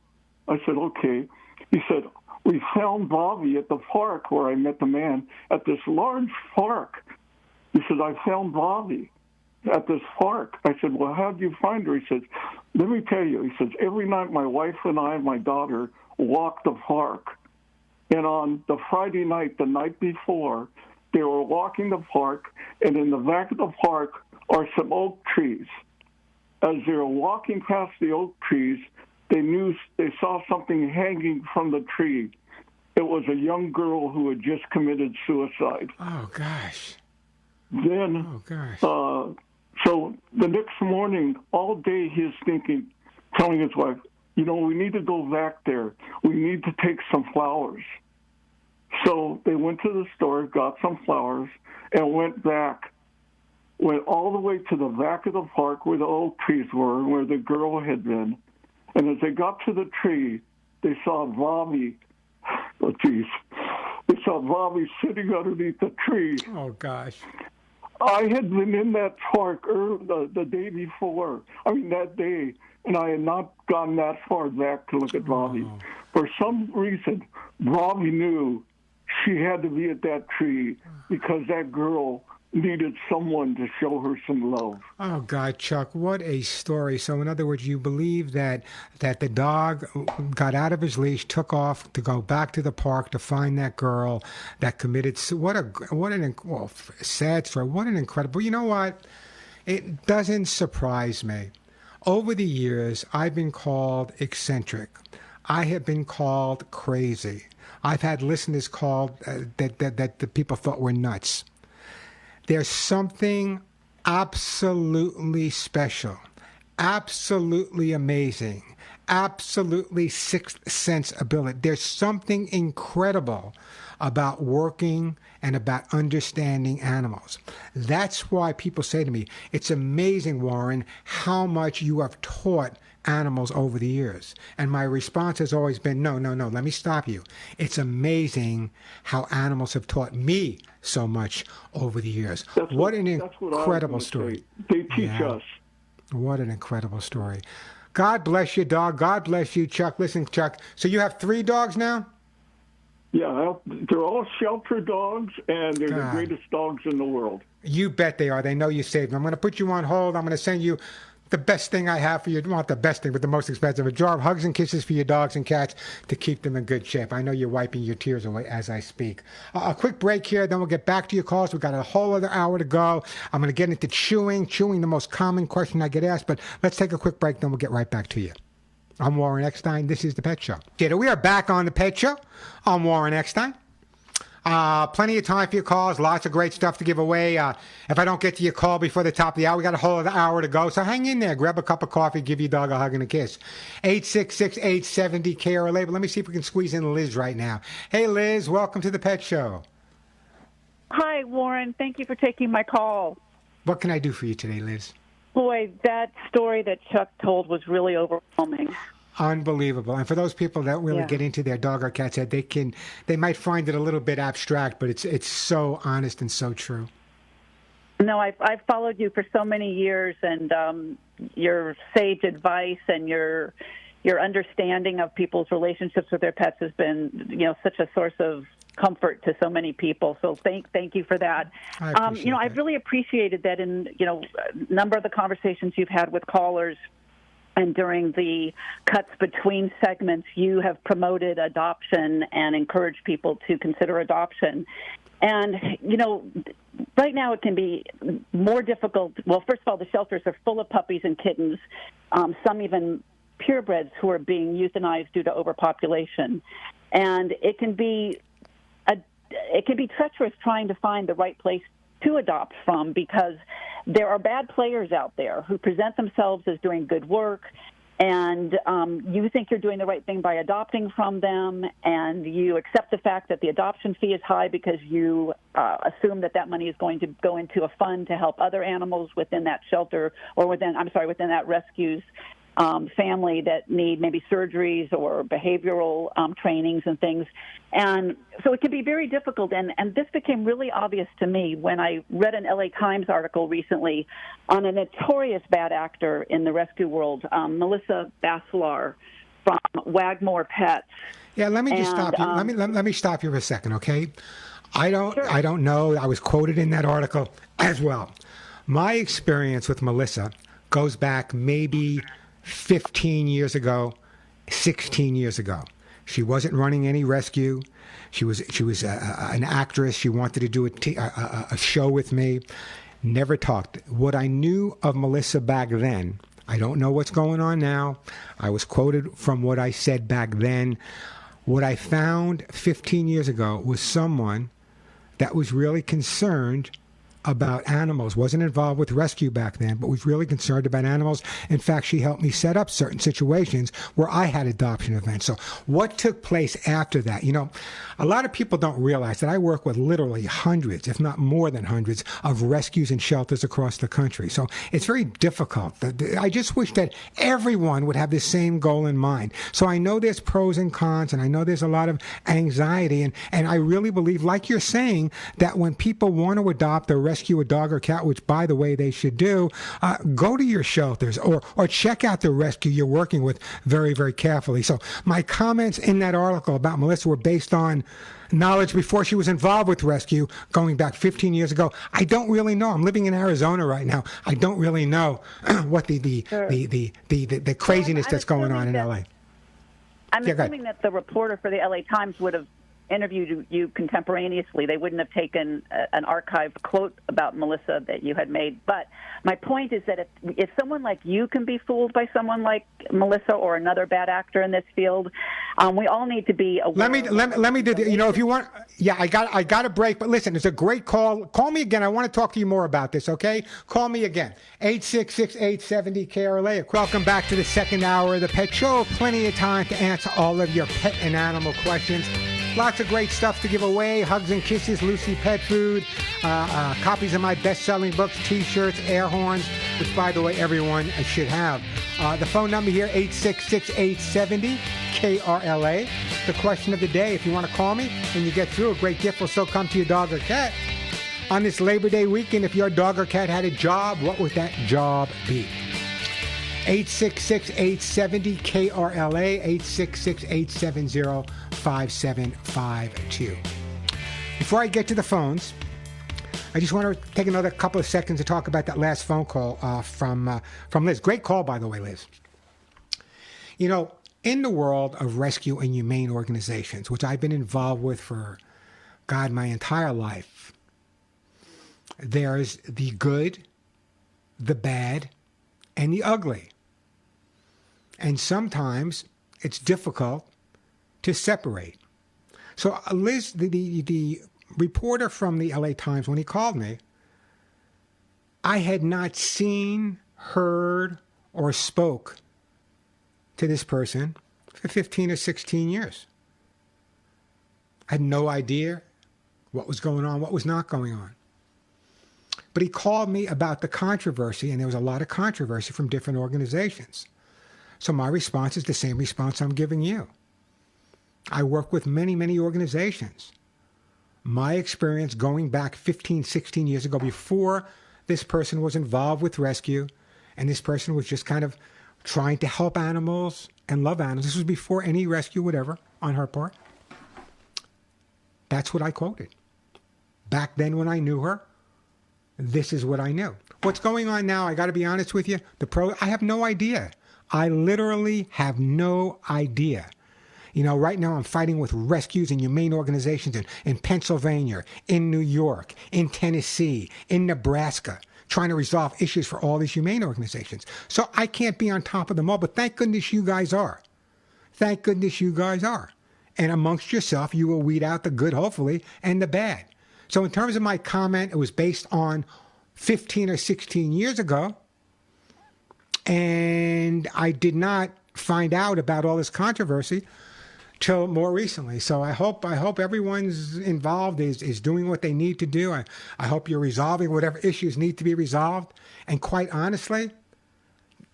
I said, okay. He said, we found Bobby at the park where I met the man, at this large park. He said, I found Bobby at this park. I said, well, how did you find her? He says, let me tell you. He says, every night my wife and I and my daughter walk the park. And on the Friday night, the night before, they were walking the park, and in the back of the park are some oak trees. As they were walking past the oak trees, they saw something hanging from the tree. It was a young girl who had just committed suicide. Oh, gosh. Then, so the next morning, all day he's thinking, telling his wife, you know, we need to go back there. We need to take some flowers. So they went to the store, got some flowers, and went back. Went all the way to the back of the park where the oak trees were and where the girl had been. And as they got to the tree, they saw Bobby. Oh, geez. They saw Bobby sitting underneath the tree. Oh, gosh. I had been in that park the day before, that day, and I had not gone that far back to look at Bobby. Oh. For some reason, Bobby knew she had to be at that tree because that girl needed someone to show her some love. Oh, God, Chuck, what a story. So, in other words, you believe that the dog got out of his leash, took off to go back to the park to find that girl that committed. What an sad story. What an incredible. You know what? It doesn't surprise me. Over the years, I've been called eccentric. I have been called crazy. I've had listeners called that the people thought were nuts. There's something absolutely special, absolutely amazing, absolutely sixth sense ability. There's something incredible about working and about understanding animals. That's why people say to me, it's amazing, Warren, how much you have taught animals over the years. And my response has always been, no, let me stop you. It's amazing how animals have taught me so much over the years. What an incredible story. They teach us. What an incredible story. God bless you, dog. God bless you, Chuck. Listen, Chuck, so you have 3 dogs now? Yeah, they're all shelter dogs, and they're the greatest dogs in the world. You bet they are. They know you saved them. I'm going to put you on hold. I'm going to send you the best thing I have for you. Not the best thing, but the most expensive. A jar of hugs and kisses for your dogs and cats to keep them in good shape. I know you're wiping your tears away as I speak. A quick break here, then we'll get back to your calls. We've got a whole other hour to go. I'm going to get into chewing, the most common question I get asked. But let's take a quick break, then we'll get right back to you. I'm Warren Eckstein. This is The Pet Show. We are back on The Pet Show. I'm Warren Eckstein. Plenty of time for your calls. Lots of great stuff to give away. If I don't get to your call before the top of the hour, we got a whole other hour to go. So hang in there. Grab a cup of coffee. Give your dog a hug and a kiss. 866-870-KRLA. But let me see if we can squeeze in Liz right now. Hey, Liz. Welcome to The Pet Show. Hi, Warren. Thank you for taking my call. What can I do for you today, Liz? Boy, that story that Chuck told was really overwhelming. Unbelievable. And for those people that really get into their dog or cat's head, they might find it a little bit abstract, but it's so honest and so true. No, I've followed you for so many years, and your sage advice and your understanding of people's relationships with their pets has been, such a source of comfort to so many people. So thank you for that. I've really appreciated that in, a number of the conversations you've had with callers and during the cuts between segments, you have promoted adoption and encouraged people to consider adoption. And, right now it can be more difficult. Well, first of all, the shelters are full of puppies and kittens, some even purebreds who are being euthanized due to overpopulation. And it can be treacherous trying to find the right place to adopt from, because there are bad players out there who present themselves as doing good work, and you think you're doing the right thing by adopting from them, and you accept the fact that the adoption fee is high because you assume that money is going to go into a fund to help other animals within that shelter, or within that rescue's family that need maybe surgeries or behavioral trainings and things. And so it can be very difficult. And this became really obvious to me when I read an LA Times article recently on a notorious bad actor in the rescue world, Melissa Bacelar from Wagmore Pets. Yeah, let me just stop you. Let me stop you for a second, okay? I don't know. I was quoted in that article as well. My experience with Melissa goes back maybe 15 years ago, 16 years ago. She wasn't running any rescue. She was an actress. She wanted to do a show with me. Never talked. What I knew of Melissa back then, I don't know what's going on now. I was quoted from what I said back then. What I found 15 years ago was someone that was really concerned about animals, wasn't involved with rescue back then, but was really concerned about animals. In fact, she helped me set up certain situations where I had adoption events. So what took place after that? A lot of people don't realize that I work with literally hundreds, if not more than hundreds, of rescues and shelters across the country. So it's very difficult. I just wish that everyone would have the same goal in mind. So I know there's pros and cons, and I know there's a lot of anxiety, and I really believe, like you're saying, that when people want to adopt or rescue a dog or cat, which, by the way, they should do, go to your shelters or check out the rescue you're working with very, very carefully. So my comments in that article about Melissa were based on knowledge before she was involved with rescue, going back 15 years ago. I don't really know. I'm living in Arizona right now. I don't really know what the craziness that's going on in LA. I'm assuming that the reporter for the LA Times would have interviewed you contemporaneously. They wouldn't have taken an archived quote about Melissa that you had made. But my point is that if someone like you can be fooled by someone like Melissa or another bad actor in this field, we all need to be aware. Let me do. If you want, I got a break. But listen, it's a great call. Call me again. I want to talk to you more about this. Okay, call me again. 866-870-KRLA. Welcome back to the second hour of the Pet Show. Plenty of time to answer all of your pet and animal questions. Lots of great stuff to give away. Hugs and kisses, Lucy Pet Food, copies of my best-selling books, T-shirts, air horns, which, by the way, everyone should have. The phone number here, 866-870-KRLA. The question of the day, if you want to call me and you get through, a great gift will still come to your dog or cat. On this Labor Day weekend, if your dog or cat had a job, what would that job be? 866-870-KRLA, 866-870-5752. Before I get to the phones, I just want to take another couple of seconds to talk about that last phone call from Liz. Great call, by the way, Liz. In the world of rescue and humane organizations, which I've been involved with for, my entire life, there's the good, the bad, and the ugly. And sometimes it's difficult to separate. So Liz, the reporter from the LA Times, when he called me, I had not seen, heard, or spoke to this person for 15 or 16 years. I had no idea what was going on, what was not going on. But he called me about the controversy, and there was a lot of controversy from different organizations. So my response is the same response I'm giving you. I work with many, many organizations. My experience going back 15, 16 years ago, before this person was involved with rescue, and this person was just kind of trying to help animals and love animals. This was before any rescue, whatever, on her part. That's what I quoted. Back then when I knew her, this is what I knew. What's going on now, I got to be honest with you, I have no idea. I literally have no idea. You know, right now I'm fighting with rescues and humane organizations in Pennsylvania, in New York, in Tennessee, in Nebraska, trying to resolve issues for all these humane organizations. So I can't be on top of them all, but thank goodness you guys are. Thank goodness you guys are. And amongst yourself, you will weed out the good, hopefully, and the bad. So in terms of my comment, it was based on 15 or 16 years ago. And I did not find out about all this controversy till more recently. So I hope everyone's involved is doing what they need to do. I hope you're resolving whatever issues need to be resolved. And quite honestly,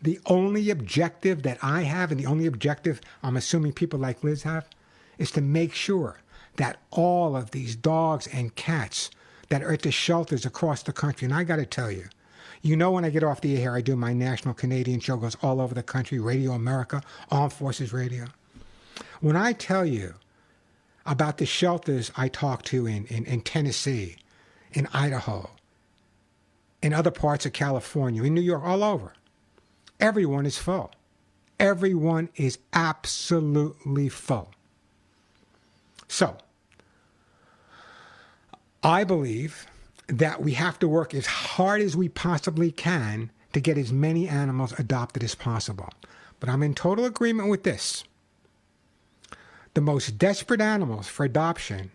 the only objective that I have, and the only objective I'm assuming people like Liz have, is to make sure that all of these dogs and cats that are at the shelters across the country, and I got to tell you, you know, when I get off the air here, I do my national Canadian show, goes all over the country, Radio America, Armed Forces Radio. When I tell you about the shelters I talk to in Tennessee, in Idaho, in other parts of California, in New York, all over, everyone is full. Everyone is absolutely full. So, I believe that we have to work as hard as we possibly can to get as many animals adopted as possible. But I'm in total agreement with this. The most desperate animals for adoption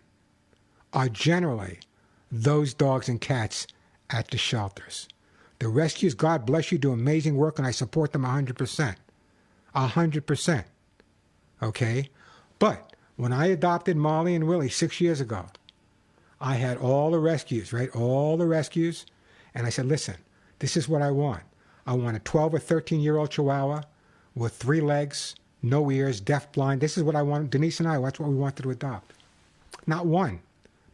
are generally those dogs and cats at the shelters. The rescues, God bless you, do amazing work, and I support them 100%. 100%. Okay? But when I adopted Molly and Willie 6 years ago, I had all the rescues, right? All the rescues. And I said, listen, this is what I want. I want a 12 or 13-year-old Chihuahua with 3 legs, no ears, deafblind. This is what I want. Denise and I, that's what we wanted to adopt. Not one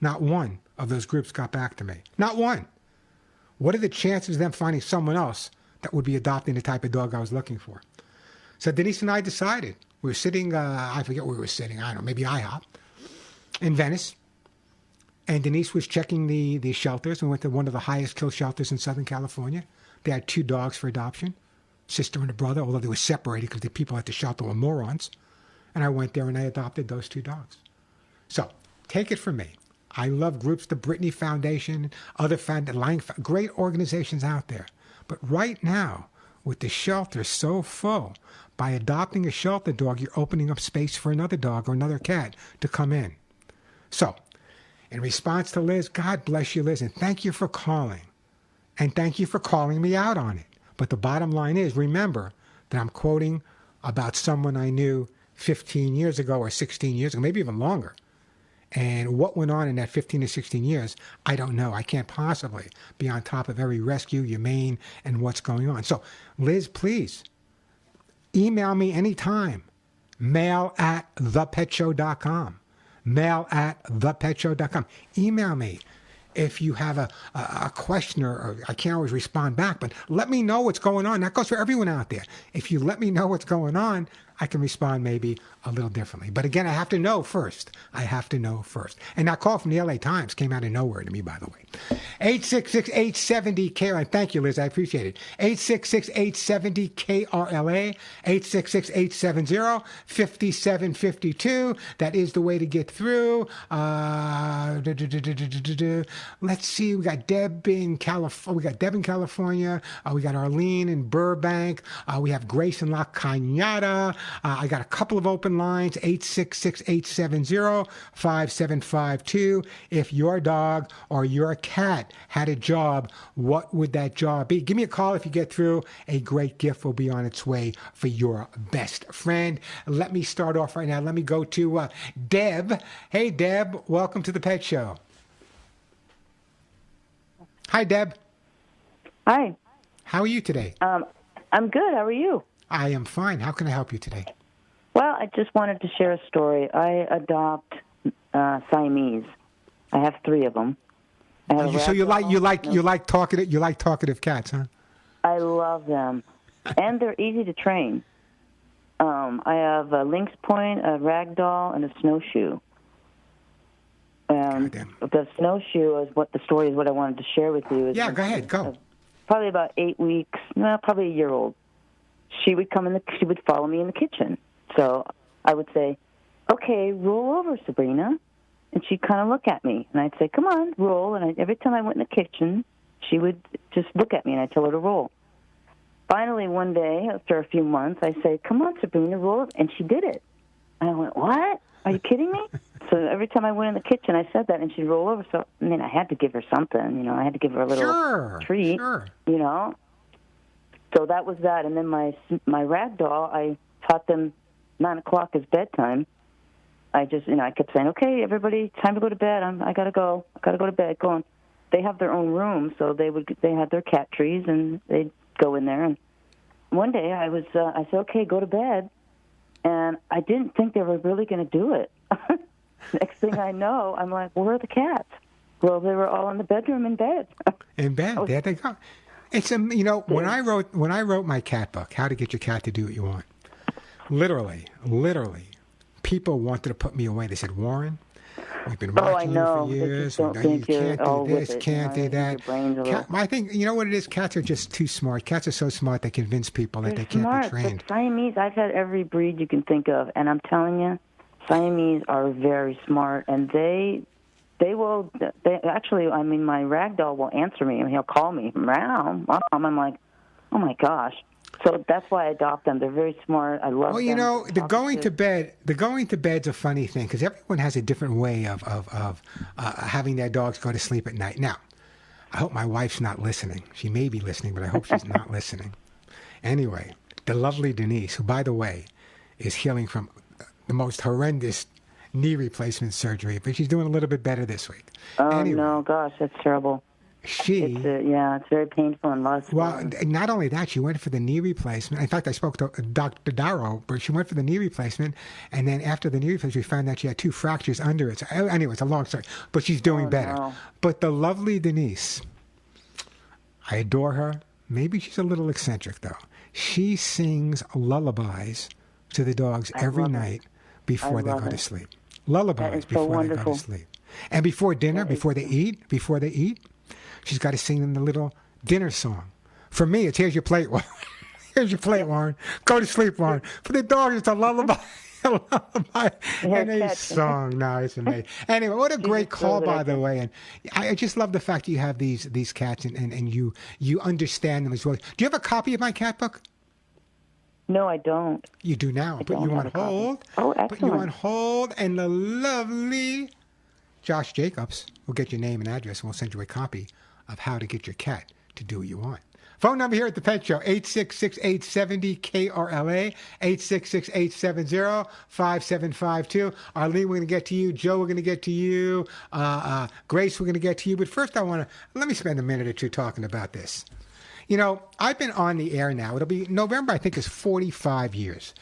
of those groups got back to me. Not one. What are the chances of them finding someone else that would be adopting the type of dog I was looking for? So Denise and I decided. We were sitting, I forget where we were sitting, I don't know, maybe IHOP in Venice. And Denise was checking the shelters and went to one of the highest kill shelters in Southern California. They had 2 dogs for adoption, sister and a brother, although they were separated because the people at the shelter were morons. And I went there and I adopted those 2 dogs. So take it from me. I love groups, the Brittany Foundation, other great organizations out there. But right now, with the shelter so full, by adopting a shelter dog, you're opening up space for another dog or another cat to come in. So, in response to Liz, God bless you, Liz, and thank you for calling. And thank you for calling me out on it. But the bottom line is, remember that I'm quoting about someone I knew 15 years ago or 16 years ago, maybe even longer. And what went on in that 15 to 16 years, I don't know. I can't possibly be on top of every rescue, humane, and what's going on. So, Liz, please, email me anytime. mail@thepetshow.com. mail@thepetshow.com. Email me if you have a question, or I can't always respond back, but let me know what's going on. That goes for everyone out there. If you let me know what's going on, I can respond maybe a little differently. But again, I have to know first. And that call from the LA Times came out of nowhere to me, by the way. 866-870-KRLA. Thank you, Liz. I appreciate it. 866-870-KRLA. 866-870-5752. That is the way to get through. Let's see. We got Deb in California. We got Arlene in Burbank. We have Grace in La Cañada. I got a couple of open lines, 866-870-5752. If your dog or your cat had a job, what would that job be? Give me a call if you get through. A great gift will be on its way for your best friend. Let me start off right now. Let me go to Deb. Hey, Deb, welcome to the Pet Show. Hi, Deb. Hi. How are you today? I'm good. How are you? I am fine. How can I help you today? Well, I just wanted to share a story. I adopt Siamese. I have 3 of them. So you like talkative cats, huh? I love them, and they're easy to train. I have a lynx point, a ragdoll, and a snowshoe. The snowshoe is what I wanted to share with you. Yeah, go ahead, go. Probably about 8 weeks, probably a year old. She would follow me in the kitchen. So I would say, okay, roll over, Sabrina. And she'd kind of look at me, and I'd say, come on, roll. And every time I went in the kitchen, she would just look at me, and I'd tell her to roll. Finally, one day, after a few months, I say, come on, Sabrina, roll. And she did it. And I went, what? Are you kidding me? So every time I went in the kitchen, I said that, and she'd roll over. So, I mean, I had to give her something. You know, I had to give her a little treat, you know. So that was that. And then my rag doll, I taught them 9 o'clock is bedtime. I just, I kept saying, okay, everybody, time to go to bed. I got to go. I got to go to bed. Go on. They have their own room, so they had their cat trees, and they'd go in there. And one day I said, okay, go to bed. And I didn't think they were really going to do it. Next thing I know, I'm like, where are the cats? Well, they were all in the bedroom in bed. In bed, there they go. It's when I wrote my cat book, How to Get Your Cat to Do What You Want, literally, people wanted to put me away. They said, Warren, we've been watching you for years. You can't do this, can't do that. I think, you know what it is? Cats are just too smart. Cats are so smart they convince people that they can't be trained. But Siamese, I've had every breed you can think of, and I'm telling you, Siamese are very smart, and they actually, I mean, my ragdoll will answer me, and he'll call me, Mom. I'm like, oh my gosh. So that's why I adopt them. They're very smart. I love them. Well, you know, the going to bed's a funny thing because everyone has a different way of having their dogs go to sleep at night. Now, I hope my wife's not listening. She may be listening, but I hope she's not listening. Anyway, the lovely Denise, who, by the way, is healing from the most horrendous knee replacement surgery, but she's doing a little bit better this week. Oh, anyway, no, gosh, that's terrible. It's very painful and lots. Well, not only that, she went for the knee replacement. In fact, I spoke to Dr. Darrow, but she went for the knee replacement, and then after the knee replacement, we found out she had 2 fractures under it. So, anyway, it's a long story, but she's doing better. No. But the lovely Denise, I adore her. Maybe she's a little eccentric, though. She sings lullabies to the dogs every night before they go to sleep. Lullabies before they go to sleep. And before dinner, before they eat, she's got to sing them the little dinner song. For me, it's here's your plate, Warren. Here's your plate, Warren. Go to sleep, Warren. For the dog, it's a lullaby. A lullaby and a song. No, it's amazing. Anyway, what a great call, by the way. And I just love the fact that you have these cats and you understand them as well. Do you have a copy of my cat book? No, I don't. You do now. Put you on hold. Oh, excellent. Put you on hold, and the lovely Josh Jacobs will get your name and address, and we'll send you a copy of How to Get Your Cat to Do What You Want. Phone number here at the Pet Show, 866-870-KRLA, 866-870-5752. Arlene, we're going to get to you. Joe, we're going to get to you. Grace, we're going to get to you. But first, let me spend a minute or two talking about this. You know, I've been on the air now. It'll be November, I think, is 45 years.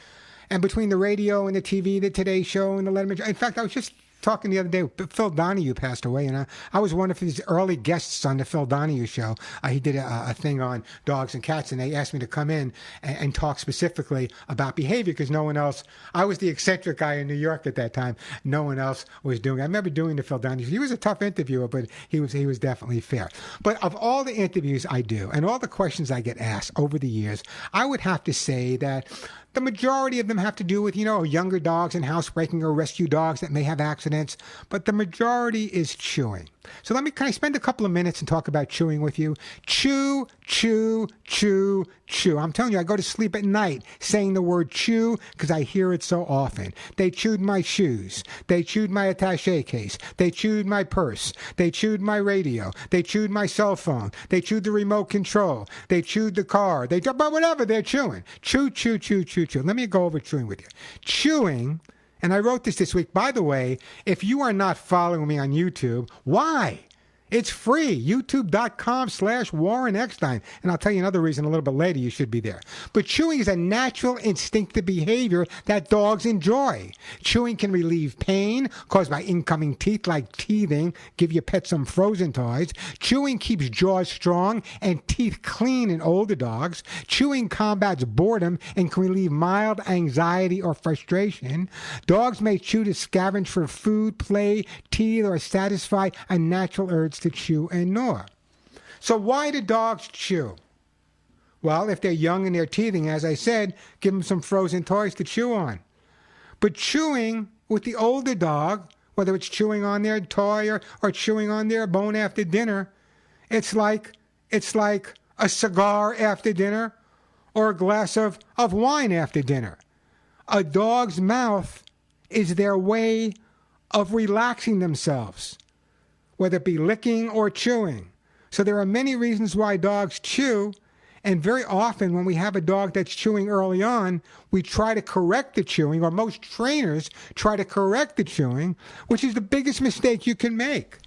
And between the radio and the TV, the Today Show and the Letterman Show. In fact, I was just talking the other day, Phil Donahue passed away, and I was one of his early guests on the Phil Donahue show. He did a thing on dogs and cats, and they asked me to come in and talk specifically about behavior because no one else, I was the eccentric guy in New York at that time. No one else was doing it. I remember doing the Phil Donahue. He was a tough interviewer, but he was definitely fair. But of all the interviews I do and all the questions I get asked over the years, I would have to say that the majority of them have to do with, younger dogs and housebreaking or rescue dogs that may have accidents, but the majority is chewing. So can I spend a couple of minutes and talk about chewing with you? Chew, chew, chew, chew. I'm telling you, I go to sleep at night saying the word chew because I hear it so often. They chewed my shoes. They chewed my attaché case. They chewed my purse. They chewed my radio. They chewed my cell phone. They chewed the remote control. They chewed the car. But whatever, they're chewing. Chew, chew, chew, chew, chew. Let me go over chewing with you. Chewing. And I wrote this week. By the way, if you are not following me on YouTube, why? It's free, youtube.com/Warren Eckstein. And I'll tell you another reason a little bit later you should be there. But chewing is a natural instinctive behavior that dogs enjoy. Chewing can relieve pain caused by incoming teeth like teething, give your pet some frozen toys. Chewing keeps jaws strong and teeth clean in older dogs. Chewing combats boredom and can relieve mild anxiety or frustration. Dogs may chew to scavenge for food, play, teeth, or satisfy a natural urge to chew and gnaw. So why do dogs chew? Well, if they're young and they're teething, as I said, give them some frozen toys to chew on. But chewing with the older dog, whether it's chewing on their toy or chewing on their bone after dinner, it's like a cigar after dinner or a glass of wine after dinner. A dog's mouth is their way of relaxing themselves, whether it be licking or chewing. So there are many reasons why dogs chew, and very often when we have a dog that's chewing early on, we try to correct the chewing, or most trainers try to correct the chewing, which is the biggest mistake you can make.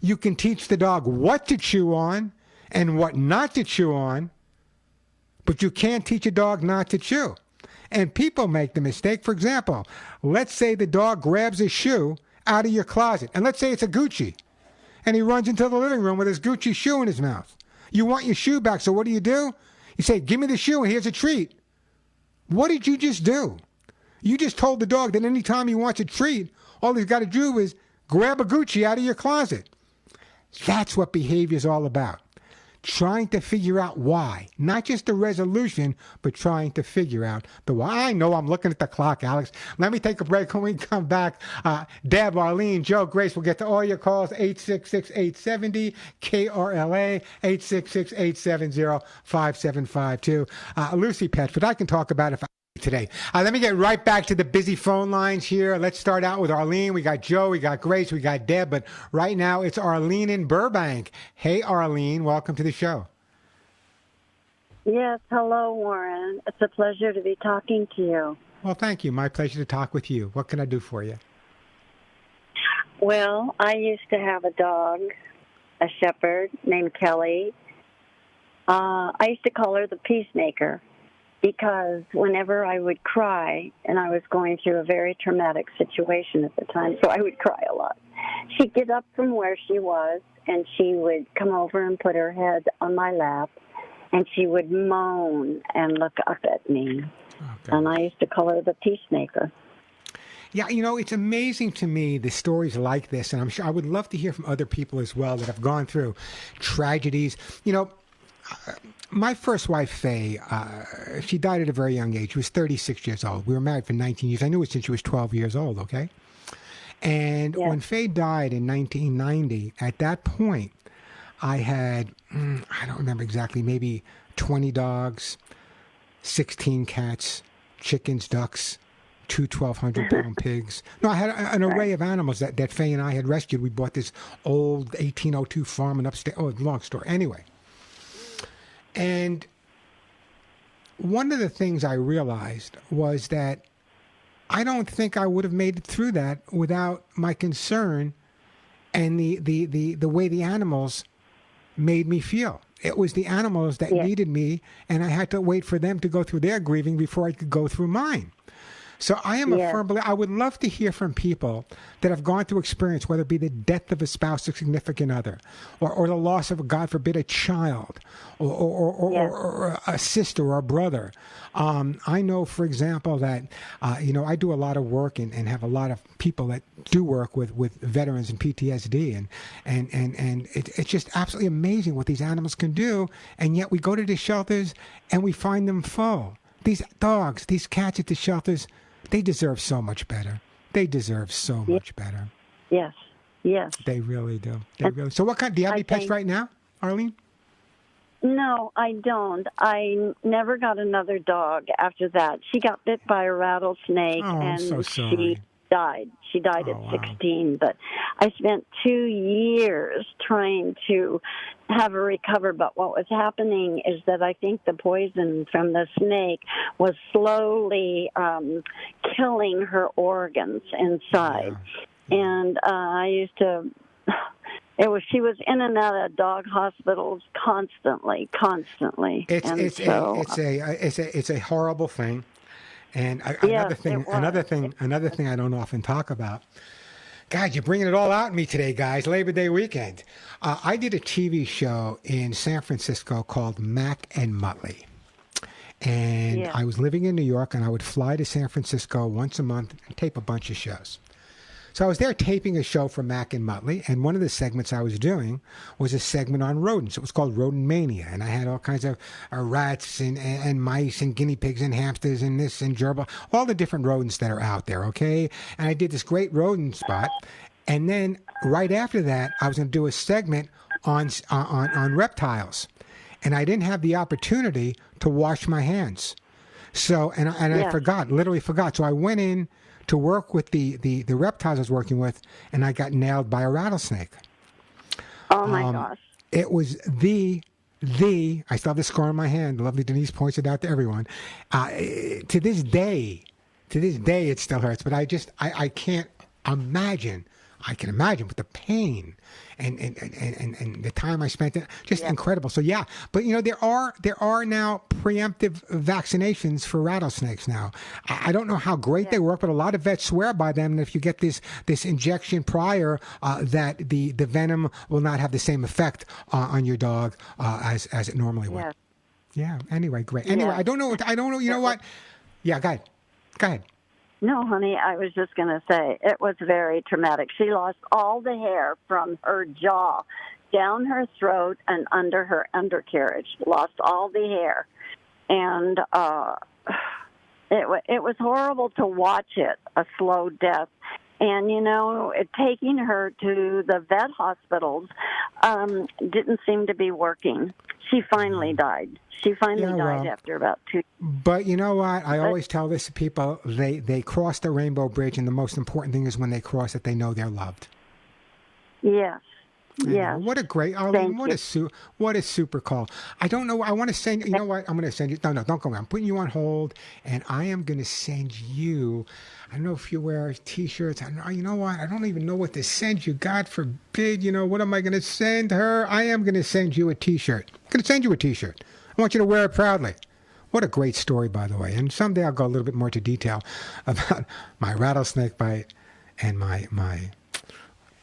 You can teach the dog what to chew on and what not to chew on, but you can't teach a dog not to chew. And people make the mistake. For example, let's say the dog grabs a shoe out of your closet, and let's say it's a Gucci, and he runs into the living room with his Gucci shoe in his mouth. You want your shoe back, so what do? You say, give me the shoe, and here's a treat. What did you just do? You just told the dog that anytime he wants a treat, all he's got to do is grab a Gucci out of your closet. That's what behavior is all about. Trying to figure out why. Not just the resolution, but trying to figure out the why. I know I'm looking at the clock, Alex. Let me take a break. When we come back, Deb, Arlene, Joe, Grace, we'll get to all your calls. 866-870-KRLA, 866-870-5752. Lucy Petford, I can talk about it today. Let me get right back to the busy phone lines here. Let's start out with Arlene. We got Joe, we got Grace, we got Deb, but right now it's Arlene in Burbank. Hey, Arlene, welcome to the show. Yes, hello, Warren. It's a pleasure to be talking to you. Well, thank you. My pleasure to talk with you. What can I do for you? Well, I used to have a dog, a shepherd named Kelly. I used to call her the peacemaker, because whenever I would cry, and I was going through a very traumatic situation at the time, so I would cry a lot, she'd get up from where she was, and she would come over and put her head on my lap, and she would moan and look up at me. Okay. And I used to call her the peacemaker. Yeah, you know, it's amazing to me, the stories like this, and I'm sure I would love to hear from other people as well that have gone through tragedies. You know, my first wife, Faye, she died at a very young age. She was 36 years old. We were married for 19 years. I knew her since she was 12 years old, okay? And when Faye died in 1990, at that point, I had, I don't remember exactly, maybe 20 dogs, 16 cats, chickens, ducks, 2 1,200-pound pigs. No, I had an array of animals that Faye and I had rescued. We bought this old 1802 farm in upstate. Oh, long story. Anyway. And one of the things I realized was that I don't think I would have made it through that without my concern and the way the animals made me feel. It was the animals that needed me, and I had to wait for them to go through their grieving before I could go through mine. So I am a firm believer. I would love to hear from people that have gone through experience, whether it be the death of a spouse or significant other, or the loss of, God forbid, a child, or a sister or a brother. I know, for example, that, I do a lot of work and have a lot of people that do work with veterans and PTSD. And it's just absolutely amazing what these animals can do. And yet we go to the shelters and we find them full. These dogs, these cats at the shelters, they deserve so much better. They deserve so much better. Yes. They really do. So what kind, do you have any pets right now, Arlene? No, I don't. I never got another dog after that. She got bit by a rattlesnake, and so sorry. she died. She died at 16, but I spent 2 years trying to have her recover. But what was happening is that I think the poison from the snake was slowly killing her organs inside. Yeah. And I used to... She was in and out of dog hospitals constantly. It's a horrible thing. And another thing I don't often talk about. God, you're bringing it all out in me today, guys. Labor Day weekend. I did a TV show in San Francisco called Mac and Muttley. And I was living in New York, and I would fly to San Francisco once a month and tape a bunch of shows. So I was there taping a show for Mac and Muttley, and one of the segments I was doing was a segment on rodents. It was called Rodent Mania, and I had all kinds of rats and mice and guinea pigs and hamsters and this and gerbil, all the different rodents that are out there, okay? And I did this great rodent spot, and then right after that, I was going to do a segment on reptiles, and I didn't have the opportunity to wash my hands. So, and I forgot, literally forgot. So I went in to work with the reptiles I was working with, and I got nailed by a rattlesnake. Oh, my gosh. It was I still have the scar on my hand. Lovely Denise points it out to everyone. To this day, it still hurts, but I can't imagine. I can imagine with the pain and the time I spent it, just incredible. So yeah, but there are now preemptive vaccinations for rattlesnakes now. I don't know how great they work, but a lot of vets swear by them. And if you get this injection prior, that the venom will not have the same effect on your dog as it normally would. Yeah. Anyway, great. Anyway, I don't know. You know what? Yeah. Go ahead. No, honey, I was just going to say it was very traumatic. She lost all the hair from her jaw, down her throat, and under her undercarriage. Lost all the hair. And it was horrible to watch it, a slow death. And, taking her to the vet hospitals didn't seem to be working. She finally died. She finally died after about 2 years. But you know what? I always tell this to people. They cross the rainbow bridge, and the most important thing is when they cross it, they know they're loved. Yes. Yeah. What a great, Arlene, what a super call. I don't know. I want to send you know what? I'm going to send you. No, don't go away. I'm putting you on hold, and I am going to send you. I don't know if you wear T-shirts. You know what? I don't even know what to send you. God forbid. What am I going to send her? I am going to send you a T-shirt. I'm going to send you a T-shirt. I want you to wear it proudly. What a great story, by the way. And someday I'll go a little bit more into detail about my rattlesnake bite and my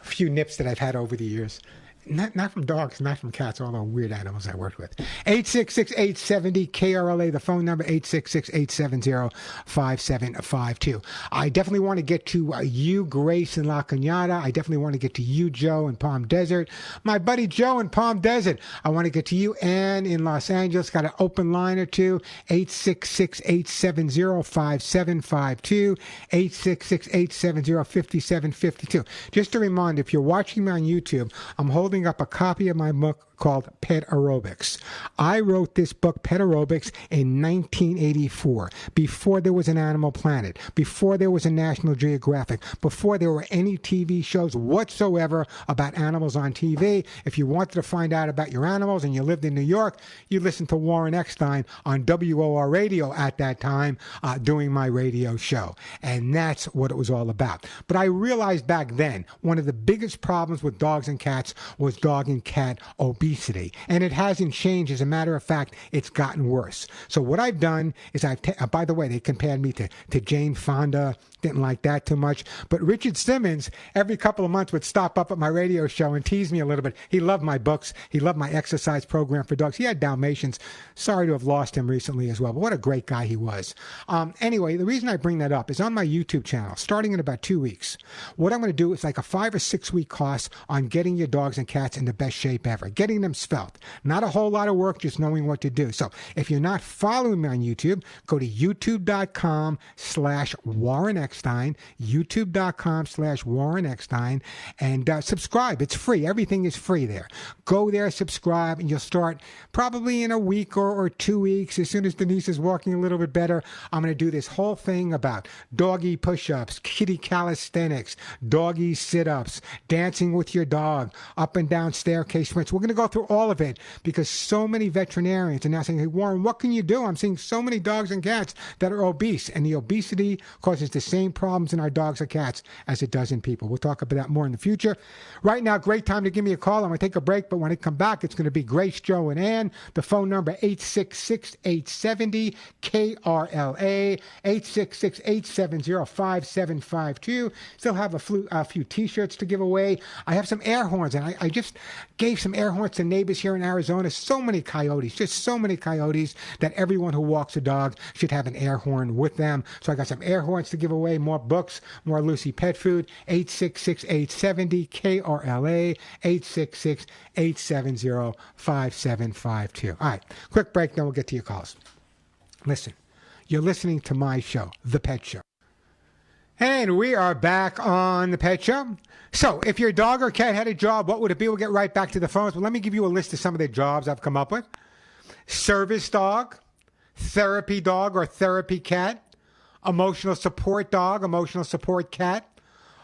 few nips that I've had over the years. Not from dogs, not from cats, all the weird animals I worked with. 866-870-KRLA, the phone number, 866-870-5752. I definitely want to get to you, Grace in La Cañada. I definitely want to get to you, Joe, in Palm Desert. My buddy Joe in Palm Desert. I want to get to you, Ann, in Los Angeles. Got an open line or two, 866-870-5752, 866-870-5752. Just a reminder, if you're watching me on YouTube, I'm holding up a copy of my book called Pet Aerobics. I wrote this book, Pet Aerobics, in 1984, before there was an Animal Planet, before there was a National Geographic, before there were any TV shows whatsoever about animals on TV. If you wanted to find out about your animals and you lived in New York, you listened to Warren Eckstein on WOR radio at that time, doing my radio show. And that's what it was all about. But I realized back then, one of the biggest problems with dogs and cats was dog and cat obesity. And it hasn't changed. As a matter of fact, it's gotten worse. So what I've done is by the way, they compared me to Jane Fonda. Didn't like that too much. But Richard Simmons, every couple of months, would stop up at my radio show and tease me a little bit. He loved my books. He loved my exercise program for dogs. He had Dalmatians. Sorry to have lost him recently as well. But what a great guy he was. Anyway, the reason I bring that up is on my YouTube channel, starting in about 2 weeks. What I'm going to do is like a 5 or 6 week course on getting your dogs and cats in the best shape ever, getting them svelte. Not a whole lot of work, just knowing what to do. So if you're not following me on YouTube, go to youtube.com/Warren Eckstein, youtube.com/Warren Eckstein, and subscribe. It's free. Everything is free there. Go there, subscribe, and you'll start probably in a week or 2 weeks. As soon as Denise is walking a little bit better, I'm going to do this whole thing about doggy push-ups, kitty calisthenics, doggy sit-ups, dancing with your dog, up and down staircase sprints. We're going to go through all of it because so many veterinarians are now saying, hey, Warren, what can you do? I'm seeing so many dogs and cats that are obese, and the obesity causes the same problems in our dogs or cats as it does in people. We'll talk about that more in the future. Right now, great time to give me a call. I'm going to take a break, but when I come back, it's going to be Grace, Joe, and Ann. The phone number, 866-870-KRLA, 866-870-5752. Still have a few T-shirts to give away. I have some air horns, and I just gave some air horns and neighbors here in Arizona, so many coyotes, just so many coyotes that everyone who walks a dog should have an air horn with them. So I got some air horns to give away, more books, more Lucy pet food, 866-870-KRLA, 866-870-5752. All right, quick break, then we'll get to your calls. Listen, you're listening to my show, The Pet Show. And we are back on The Pet Show. So if your dog or cat had a job, what would it be? We'll get right back to the phones, but let me give you a list of some of the jobs I've come up with. Service dog, therapy dog or therapy cat, emotional support dog, emotional support cat,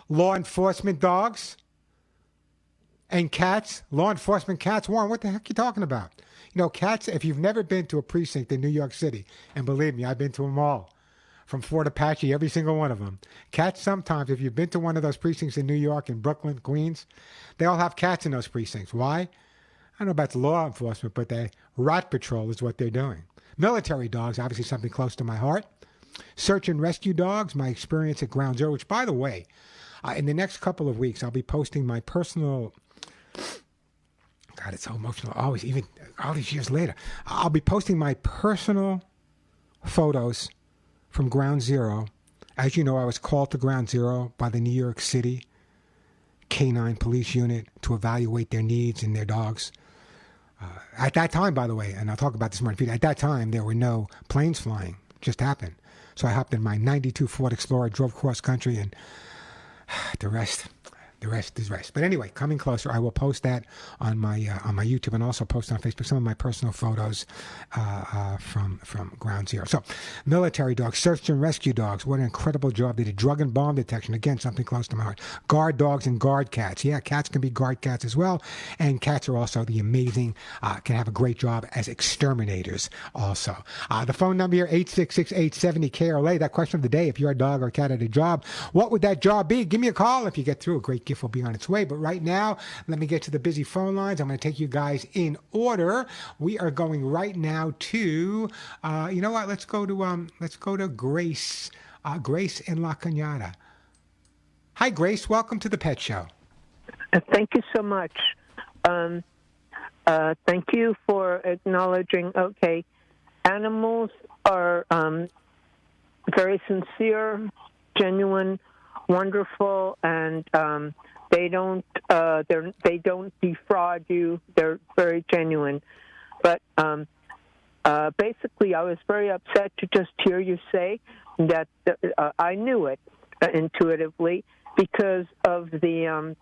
law enforcement dogs, and cats. Law enforcement cats. Warren, what the heck are you talking about? You know, cats, if you've never been to a precinct in New York City, and believe me, I've been to them all, from Fort Apache, every single one of them. Cats sometimes, if you've been to one of those precincts in New York, in Brooklyn, Queens, they all have cats in those precincts. Why? I don't know about the law enforcement, but they rat patrol is what they're doing. Military dogs, obviously something close to my heart. Search and rescue dogs, my experience at Ground Zero, which, by the way, in the next couple of weeks, I'll be posting my personal... God, it's so emotional. Always, even all these years later. I'll be posting my personal photos from Ground Zero. As you know, I was called to Ground Zero by the New York City Canine Police Unit to evaluate their needs and their dogs. At that time, by the way, and I'll talk about this more in a few, at that time, there were no planes flying. It just happened. So I hopped in my 92 Ford Explorer, drove cross country, and the rest is rest. But anyway, coming closer, I will post that on my YouTube and also post on Facebook some of my personal photos from Ground Zero. So, military dogs, search and rescue dogs. What an incredible job they did. Drug and bomb detection. Again, something close to my heart. Guard dogs and guard cats. Yeah, cats can be guard cats as well. And cats are also the amazing, can have a great job as exterminators also. The phone number here, 866-870-KRLA. That question of the day, if you're a dog or cat at a job, what would that job be? Give me a call if you get through. A great gift will be on its way. But right now, let me get to the busy phone lines. I'm going to take you guys in order. We are going right now to, you know what? Let's go to Grace. Grace in La Cañada. Hi, Grace. Welcome to the Pet Show. Thank you so much. Thank you for acknowledging. Okay, animals are very sincere, genuine, wonderful, and they don't defraud you. They're very genuine. But basically, I was very upset to just hear you say that I knew it intuitively because of the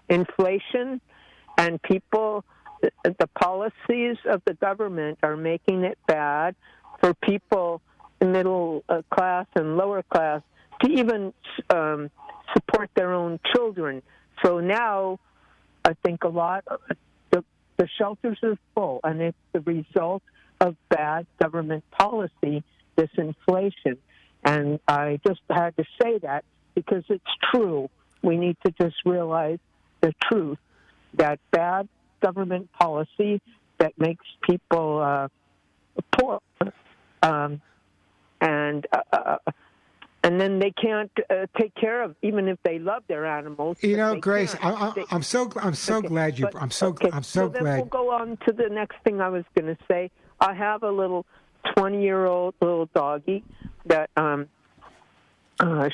inflation and people. The policies of the government are making it bad for people in middle class and lower class to even support their own children. So now I think a lot of the shelters are full, and it's the result of bad government policy, this inflation. And I just had to say that because it's true. We need to just realize the truth, that bad government policy that makes people poor. And then they can't take care of, even if they love their animals. You know, Grace, I'm so glad you. I'm so then glad. We'll go on to the next thing I was going to say. I have a little 20-year-old little doggie that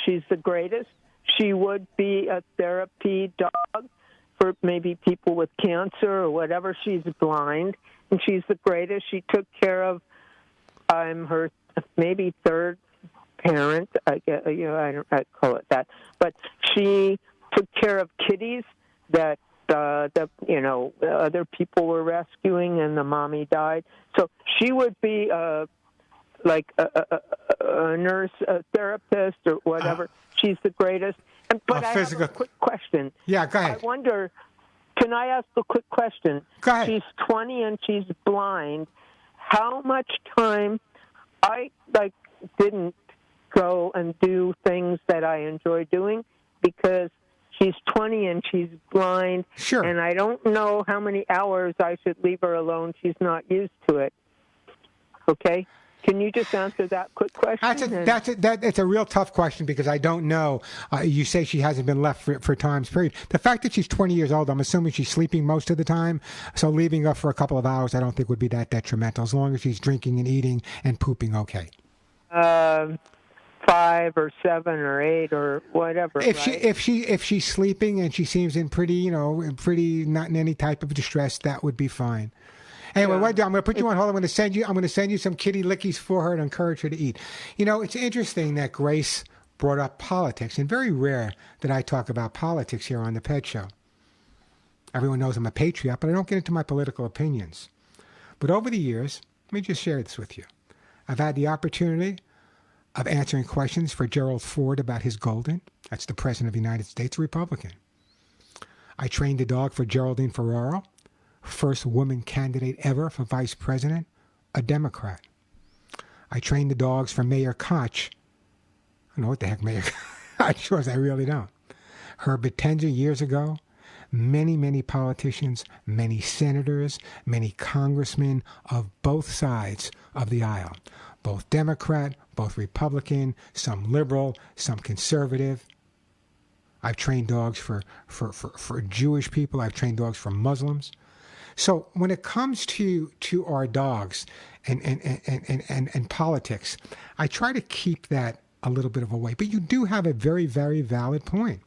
she's the greatest. She would be a therapy dog for maybe people with cancer or whatever. She's blind, and she's the greatest. She took care of. I'm her maybe third parent. I call it that. But she took care of kitties that other people were rescuing, and the mommy died. So she would be like a nurse, a therapist, or whatever. She's the greatest. But I have a quick question. Yeah, go ahead. I wonder, can I ask a quick question? Go ahead. She's 20 and she's blind. How much time I didn't go and do things that I enjoy doing because she's 20 and she's blind. Sure. And I don't know how many hours I should leave her alone. She's not used to it. Okay? Can you just answer that quick question? It's a real tough question because I don't know. You say she hasn't been left for times period. The fact that she's 20 years old, I'm assuming she's sleeping most of the time. So leaving her for a couple of hours, I don't think would be that detrimental as long as she's drinking and eating and pooping okay. 5 or 7 or 8 or whatever. If she's sleeping and she seems in pretty not in any type of distress, that would be fine. Anyway, what I do, I'm going to put you on hold. I'm going to send you some kitty lickies for her and encourage her to eat. You know, it's interesting that Grace brought up politics, and very rare that I talk about politics here on the Pet Show. Everyone knows I'm a patriot, but I don't get into my political opinions. But over the years, let me just share this with you. I've had the opportunity of answering questions for Gerald Ford about his Golden. That's the President of the United States, a Republican. I trained a dog for Geraldine Ferraro, first woman candidate ever for vice president, a Democrat. I trained the dogs for Mayor Koch. I don't know what the heck Mayor Koch was, I really don't. Herbert Tenzer years ago. Many, many politicians, many senators, many congressmen of both sides of the aisle. Both Democrat, both Republican, some liberal, some conservative. I've trained dogs for Jewish people. I've trained dogs for Muslims. So when it comes to our dogs and politics, I try to keep that a little bit of away. But you do have a very, very valid point.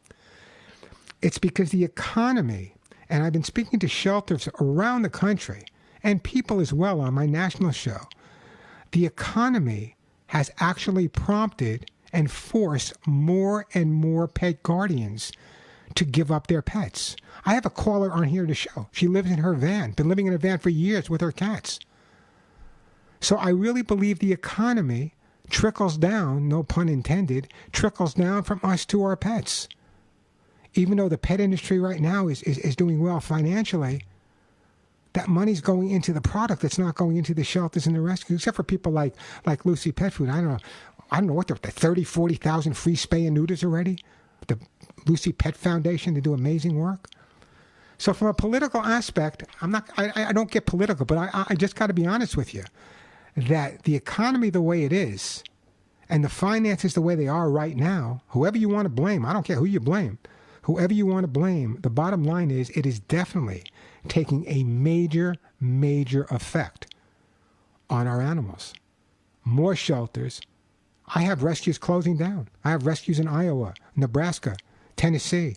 It's because the economy, and I've been speaking to shelters around the country and people as well on my national show, the economy has actually prompted and forced more and more pet guardians to give up their pets. I have a caller on here to show. She lives in her van, been living in her van for years with her cats. So I really believe the economy trickles down, no pun intended, trickles down from us to our pets. Even though the pet industry right now is doing well financially, that money's going into the product. It's not going into the shelters and the rescue, except for people like Lucy Pet Food. I don't know what the 30, 40,000 free spay and neuters already. The Lucy Pet Foundation, they do amazing work. So from a political aspect, I don't get political, but I just got to be honest with you that the economy the way it is and the finances the way they are right now, whoever you want to blame, I don't care who you blame, whoever you want to blame, the bottom line is it is definitely taking a major, major effect on our animals. More shelters. I have rescues closing down. I have rescues in Iowa, Nebraska, Tennessee,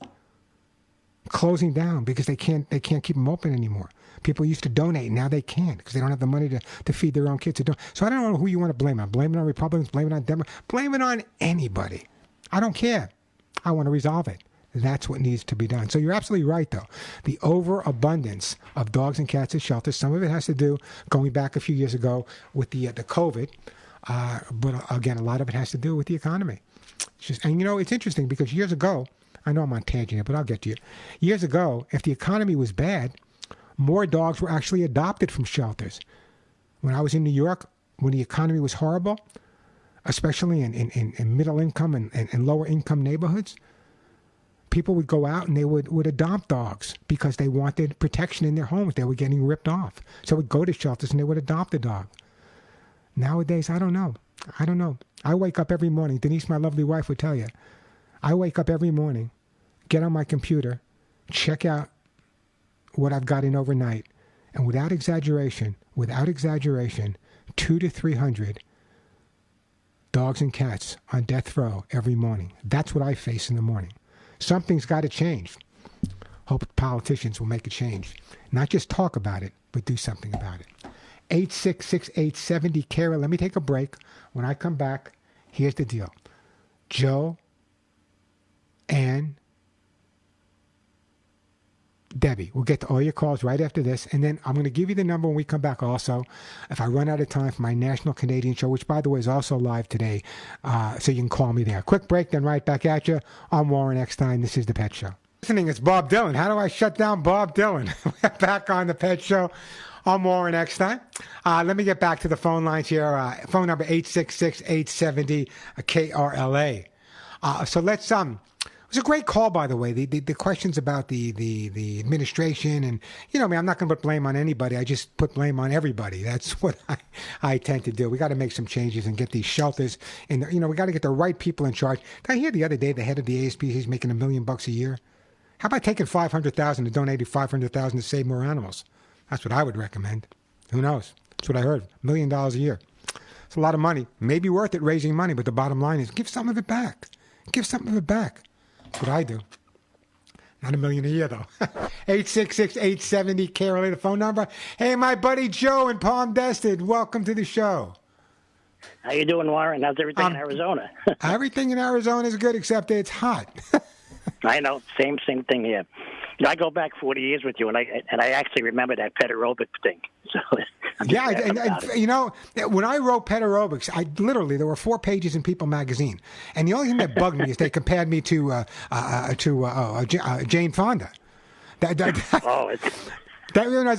closing down because they can't keep them open anymore. People used to donate, now they can't because they don't have the money to feed their own kids. So I don't know who you want to blame on. Blame it on Republicans, blame it on Democrats, blame it on anybody. I don't care. I want to resolve it. That's what needs to be done. So you're absolutely right, though. The overabundance of dogs and cats at shelters, some of it has to do, going back a few years ago, with the COVID. But again, a lot of it has to do with the economy. And it's interesting because years ago, I know I'm on tangent here, but I'll get to you. Years ago, if the economy was bad, more dogs were actually adopted from shelters. When I was in New York, when the economy was horrible, especially in middle income and lower income neighborhoods, people would go out and they would adopt dogs because they wanted protection in their homes. They were getting ripped off. So would go to shelters and they would adopt a dog. Nowadays, I don't know. I wake up every morning. Denise, my lovely wife, would tell you. I wake up every morning, get on my computer, check out what I've got in overnight, and without exaggeration, 200 to 300 dogs and cats on death row every morning. That's what I face in the morning. Something's got to change. Hope politicians will make a change. Not just talk about it, but do something about it. 866-870-KARA. Let me take a break. When I come back, here's the deal. Joe and Debbie, we'll get to all your calls right after this. And then I'm going to give you the number when we come back also, if I run out of time for my National Canadian show, which, by the way, is also live today. So you can call me there. Quick break, then right back at you. I'm Warren Eckstein. This is The Pet Show. Listening, it's Bob Dylan. How do I shut down Bob Dylan? We're back on The Pet Show. I'm Warren Eckstein. Let me get back to the phone lines here. Phone number 866-870-KRLA. So let's was a great call, by the way. The questions about the administration and, I mean, I'm not going to put blame on anybody. I just put blame on everybody. That's what I tend to do. We got to make some changes and get these shelters in there. We got to get the right people in charge. Did I hear the other day the head of the ASPCA is making $1 million a year? How about taking $500,000 and donating $500,000 to save more animals? That's what I would recommend. Who knows? That's what I heard. $1 million a year. It's a lot of money. Maybe worth it raising money, but the bottom line is give some of it back. Give something of it back. That's what I do. Not $1 million a year, though. 866-870-KRLA, the phone number. Hey, my buddy Joe in Palm Desert, welcome to the show. How you doing, Warren? How's everything in Arizona? Everything in Arizona is good, except it's hot. I know. Same thing here. I go back 40 years with you, and I actually remember that pet aerobic thing. So yeah, and when I wrote pet aerobics, there were 4 pages in People magazine, and the only thing that bugged me is they compared me to Jane Fonda. As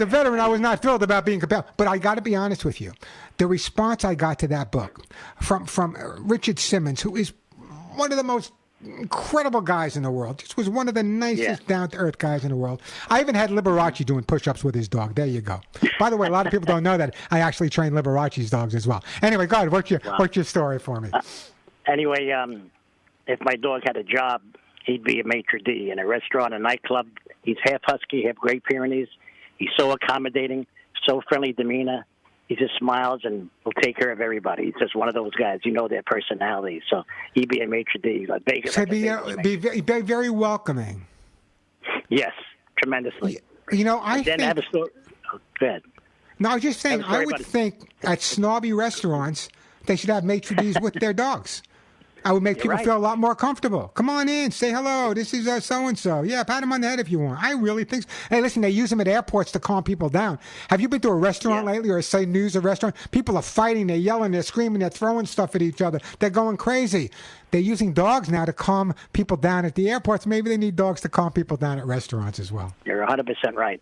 a veteran, I was not thrilled about being compared. But I got to be honest with you, the response I got to that book from Richard Simmons, who is one of the most incredible guys in the world. Just was one of the nicest down-to-earth guys in the world. I even had Liberace doing push-ups with his dog. There you go. By the way, a lot of people don't know that I actually train Liberace's dogs as well. Anyway, go ahead. What's your story for me? Anyway, if my dog had a job, he'd be a maitre d' in a restaurant, a nightclub. He's half husky, half Great Pyrenees. He's so accommodating, so friendly demeanor. He just smiles and will take care of everybody. He's just one of those guys. Their personality. So he'd be a maitre d'. Be very welcoming. Yes, tremendously. I think... have a story. Oh, go ahead. No, I was just saying, I would think at snobby restaurants, they should have maitre d's with their dogs. I would make people feel a lot more comfortable. Come on in, say hello. This is so-and-so. Yeah, pat him on the head if you want. I really think so. Hey, listen, they use them at airports to calm people down. Have you been to a restaurant lately or say news of a restaurant? People are fighting, they're yelling, they're screaming, they're throwing stuff at each other. They're going crazy. They're using dogs now to calm people down at the airports. Maybe they need dogs to calm people down at restaurants as well. You're 100% right.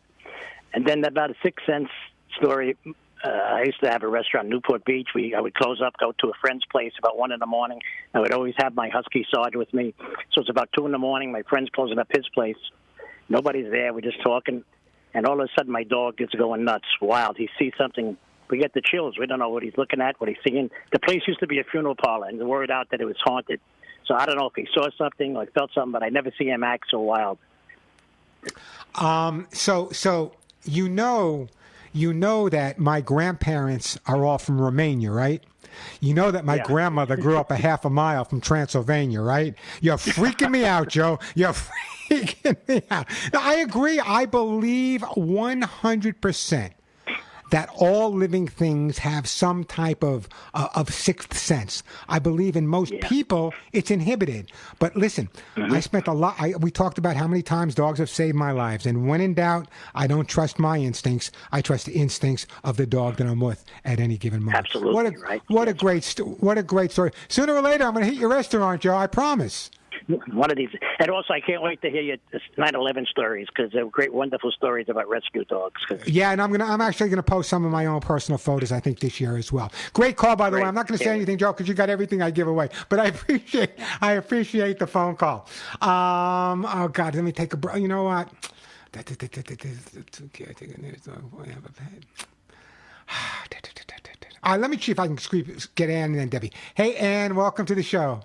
And then about a 6th Sense story. I used to have a restaurant in Newport Beach. I would close up, go to a friend's place about 1 in the morning. I would always have my husky Sarge with me. So it's about 2 in the morning. My friend's closing up his place. Nobody's there. We're just talking. And all of a sudden, my dog gets going nuts, wild. He sees something. We get the chills. We don't know what he's looking at, what he's seeing. The place used to be a funeral parlor, and the word out that it was haunted. So I don't know if he saw something or felt something, but I never see him act so wild. So you know that my grandparents are all from Romania, right? You know that my grandmother grew up a half a mile from Transylvania, right? You're freaking me out, Joe. You're freaking me out. Now, I agree. I believe 100% that all living things have some type of 6th sense. I believe in most people it's inhibited. But listen, I spent a lot. We talked about how many times dogs have saved my lives. And when in doubt, I don't trust my instincts. I trust the instincts of the dog that I'm with at any given moment. Absolutely What a great story. Sooner or later, I'm going to hit your restaurant, Joe. I promise. One of these. And also, I can't wait to hear your 9/11 stories because they're great, wonderful stories about rescue dogs. Yeah, and I'm actually going to post some of my own personal photos, I think, this year as well. Great call, by the way. I'm not going to say anything, Joe, because you got everything I give away. But I appreciate the phone call. Oh, God, let me take a break. You know what? Let me see if I can get Ann and then Debbie. Hey, Ann, welcome to the show.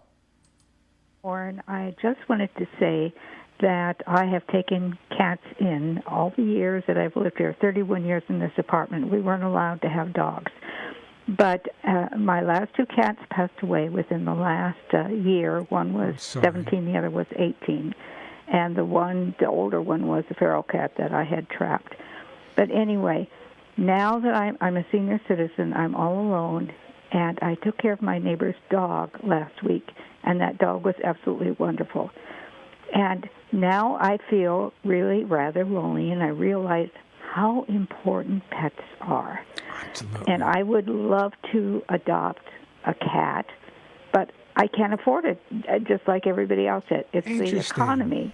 Warren, I just wanted to say that I have taken cats in all the years that I've lived here, 31 years in this apartment. We weren't allowed to have dogs. But my last 2 cats passed away within the last year. One was 17, the other was 18. And the older one was a feral cat that I had trapped. But anyway, now that I'm a senior citizen, I'm all alone, and I took care of my neighbor's dog last week, and that dog was absolutely wonderful. And now I feel really rather lonely, and I realize how important pets are. Absolutely. And I would love to adopt a cat, but I can't afford it, just like everybody else did. It's the economy.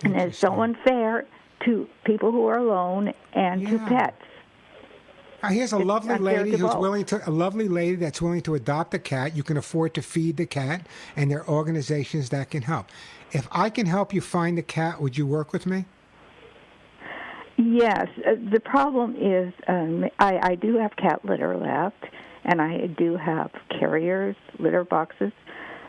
And it's so unfair to people who are alone and to pets. Here's a lovely not fair lady to who's both. a lovely lady that's willing to adopt a cat. You can afford to feed the cat, and there are organizations that can help. If I can help you find the cat, would you work with me? Yes. The problem is I do have cat litter left, and I do have carriers, litter boxes,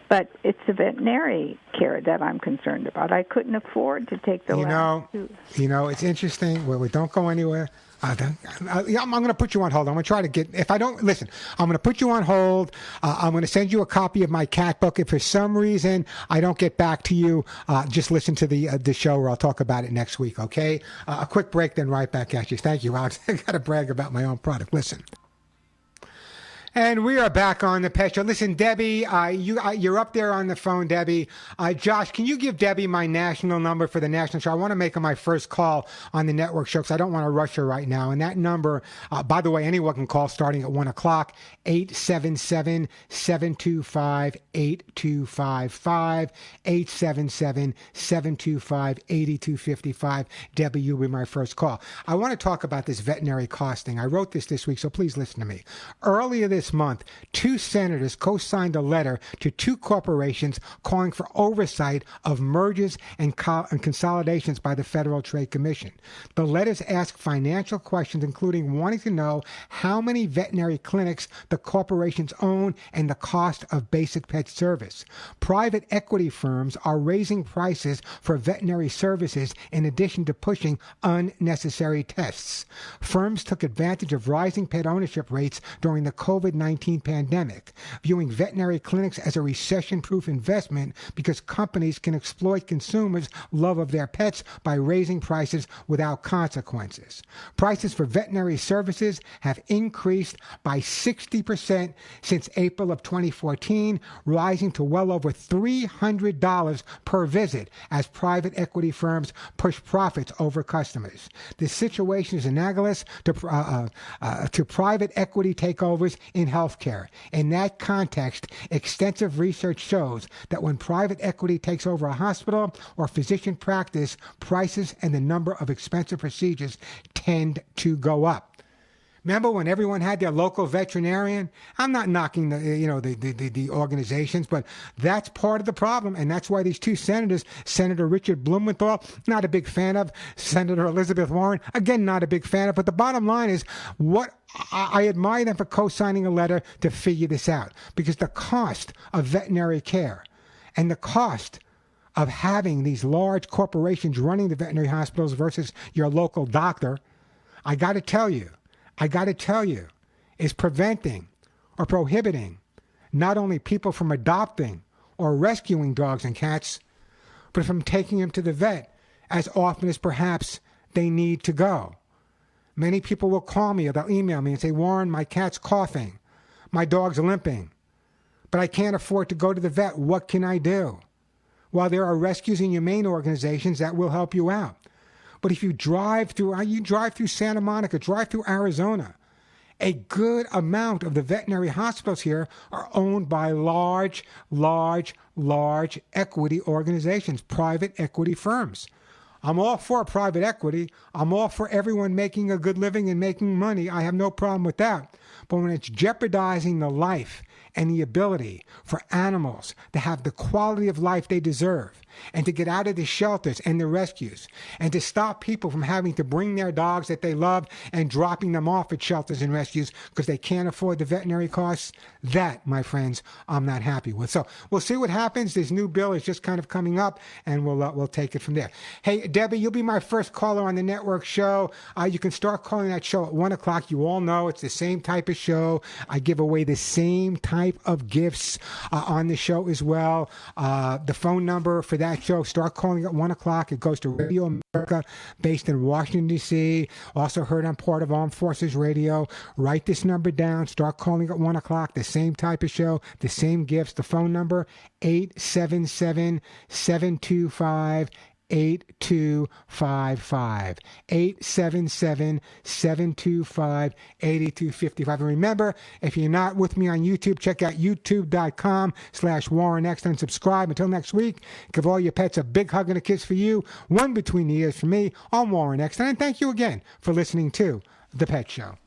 but it's the veterinary care that I'm concerned about. I couldn't afford to take the last two. It's interesting. Well, don't go anywhere. I'm going to put you on hold. I'm going to try to get. If I don't listen, I'm going to put you on hold. I'm going to send you a copy of my cat book. If for some reason I don't get back to you, just listen to the show, or I'll talk about it next week. Okay? A quick break, then right back at you. Thank you, Alex. I got to brag about my own product. Listen. And we are back on the Pet Show. Listen, Debbie, you're up there on the phone, Debbie. Josh, can you give Debbie my national number for the national show? I want to make her my first call on the network show because I don't want to rush her right now. And that number, by the way, anyone can call starting at 1 o'clock, 877-725-8255, 877-725-8255. Debbie, you'll be my first call. I want to talk about this veterinary costing. I wrote this week, so please listen to me. Earlier this month, 2 senators co-signed a letter to 2 corporations calling for oversight of mergers and consolidations by the Federal Trade Commission. The letters ask financial questions, including wanting to know how many veterinary clinics the corporations own and the cost of basic pet service. Private equity firms are raising prices for veterinary services in addition to pushing unnecessary tests. Firms took advantage of rising pet ownership rates during the COVID-19 pandemic, viewing veterinary clinics as a recession-proof investment because companies can exploit consumers' love of their pets by raising prices without consequences. Prices for veterinary services have increased by 60% since April of 2014, rising to well over $300 per visit as private equity firms push profits over customers. This situation is analogous to private equity takeovers in healthcare. In that context, extensive research shows that when private equity takes over a hospital or physician practice, prices and the number of expensive procedures tend to go up. Remember when everyone had their local veterinarian? I'm not knocking the organizations, but that's part of the problem, and that's why these 2 senators, Senator Richard Blumenthal, not a big fan of, Senator Elizabeth Warren, again, not a big fan of, but the bottom line is I admire them for co-signing a letter to figure this out, because the cost of veterinary care and the cost of having these large corporations running the veterinary hospitals versus your local doctor, I got to tell you, is preventing or prohibiting not only people from adopting or rescuing dogs and cats, but from taking them to the vet as often as perhaps they need to go. Many people will call me or they'll email me and say, Warren, my cat's coughing, my dog's limping, but I can't afford to go to the vet. What can I do? Well, there are rescues and humane organizations that will help you out. But if you drive through Santa Monica, drive through Arizona, a good amount of the veterinary hospitals here are owned by large equity organizations, private equity firms. I'm all for private equity. I'm all for everyone making a good living and making money. I have no problem with that. But when it's jeopardizing the life and the ability for animals to have the quality of life they deserve, and to get out of the shelters and the rescues, and to stop people from having to bring their dogs that they love and dropping them off at shelters and rescues because they can't afford the veterinary costs, that, my friends, I'm not happy with. So we'll see what happens. This new bill is just kind of coming up, and we'll take it from there. Hey, Debbie, you'll be my first caller on the network show. You can start calling that show at 1 o'clock. You all know it's the same type of show. I give away the same type of gifts on the show as well. The phone number for that show, start calling at 1 o'clock. It goes to Radio America, based in Washington, D.C., also heard on part of Armed Forces Radio. Write this number down. Start calling at 1 o'clock. The same type of show, the same gifts. The phone number, 877-725 8255 877-725-8255. And remember, if you're not with me on YouTube, check out youtube.com/Warren Eckstein. Subscribe. Until next week, give all your pets a big hug and a kiss for you, one between the ears for me. I'm Warren Eckstein, and thank you again for listening to The Pet Show.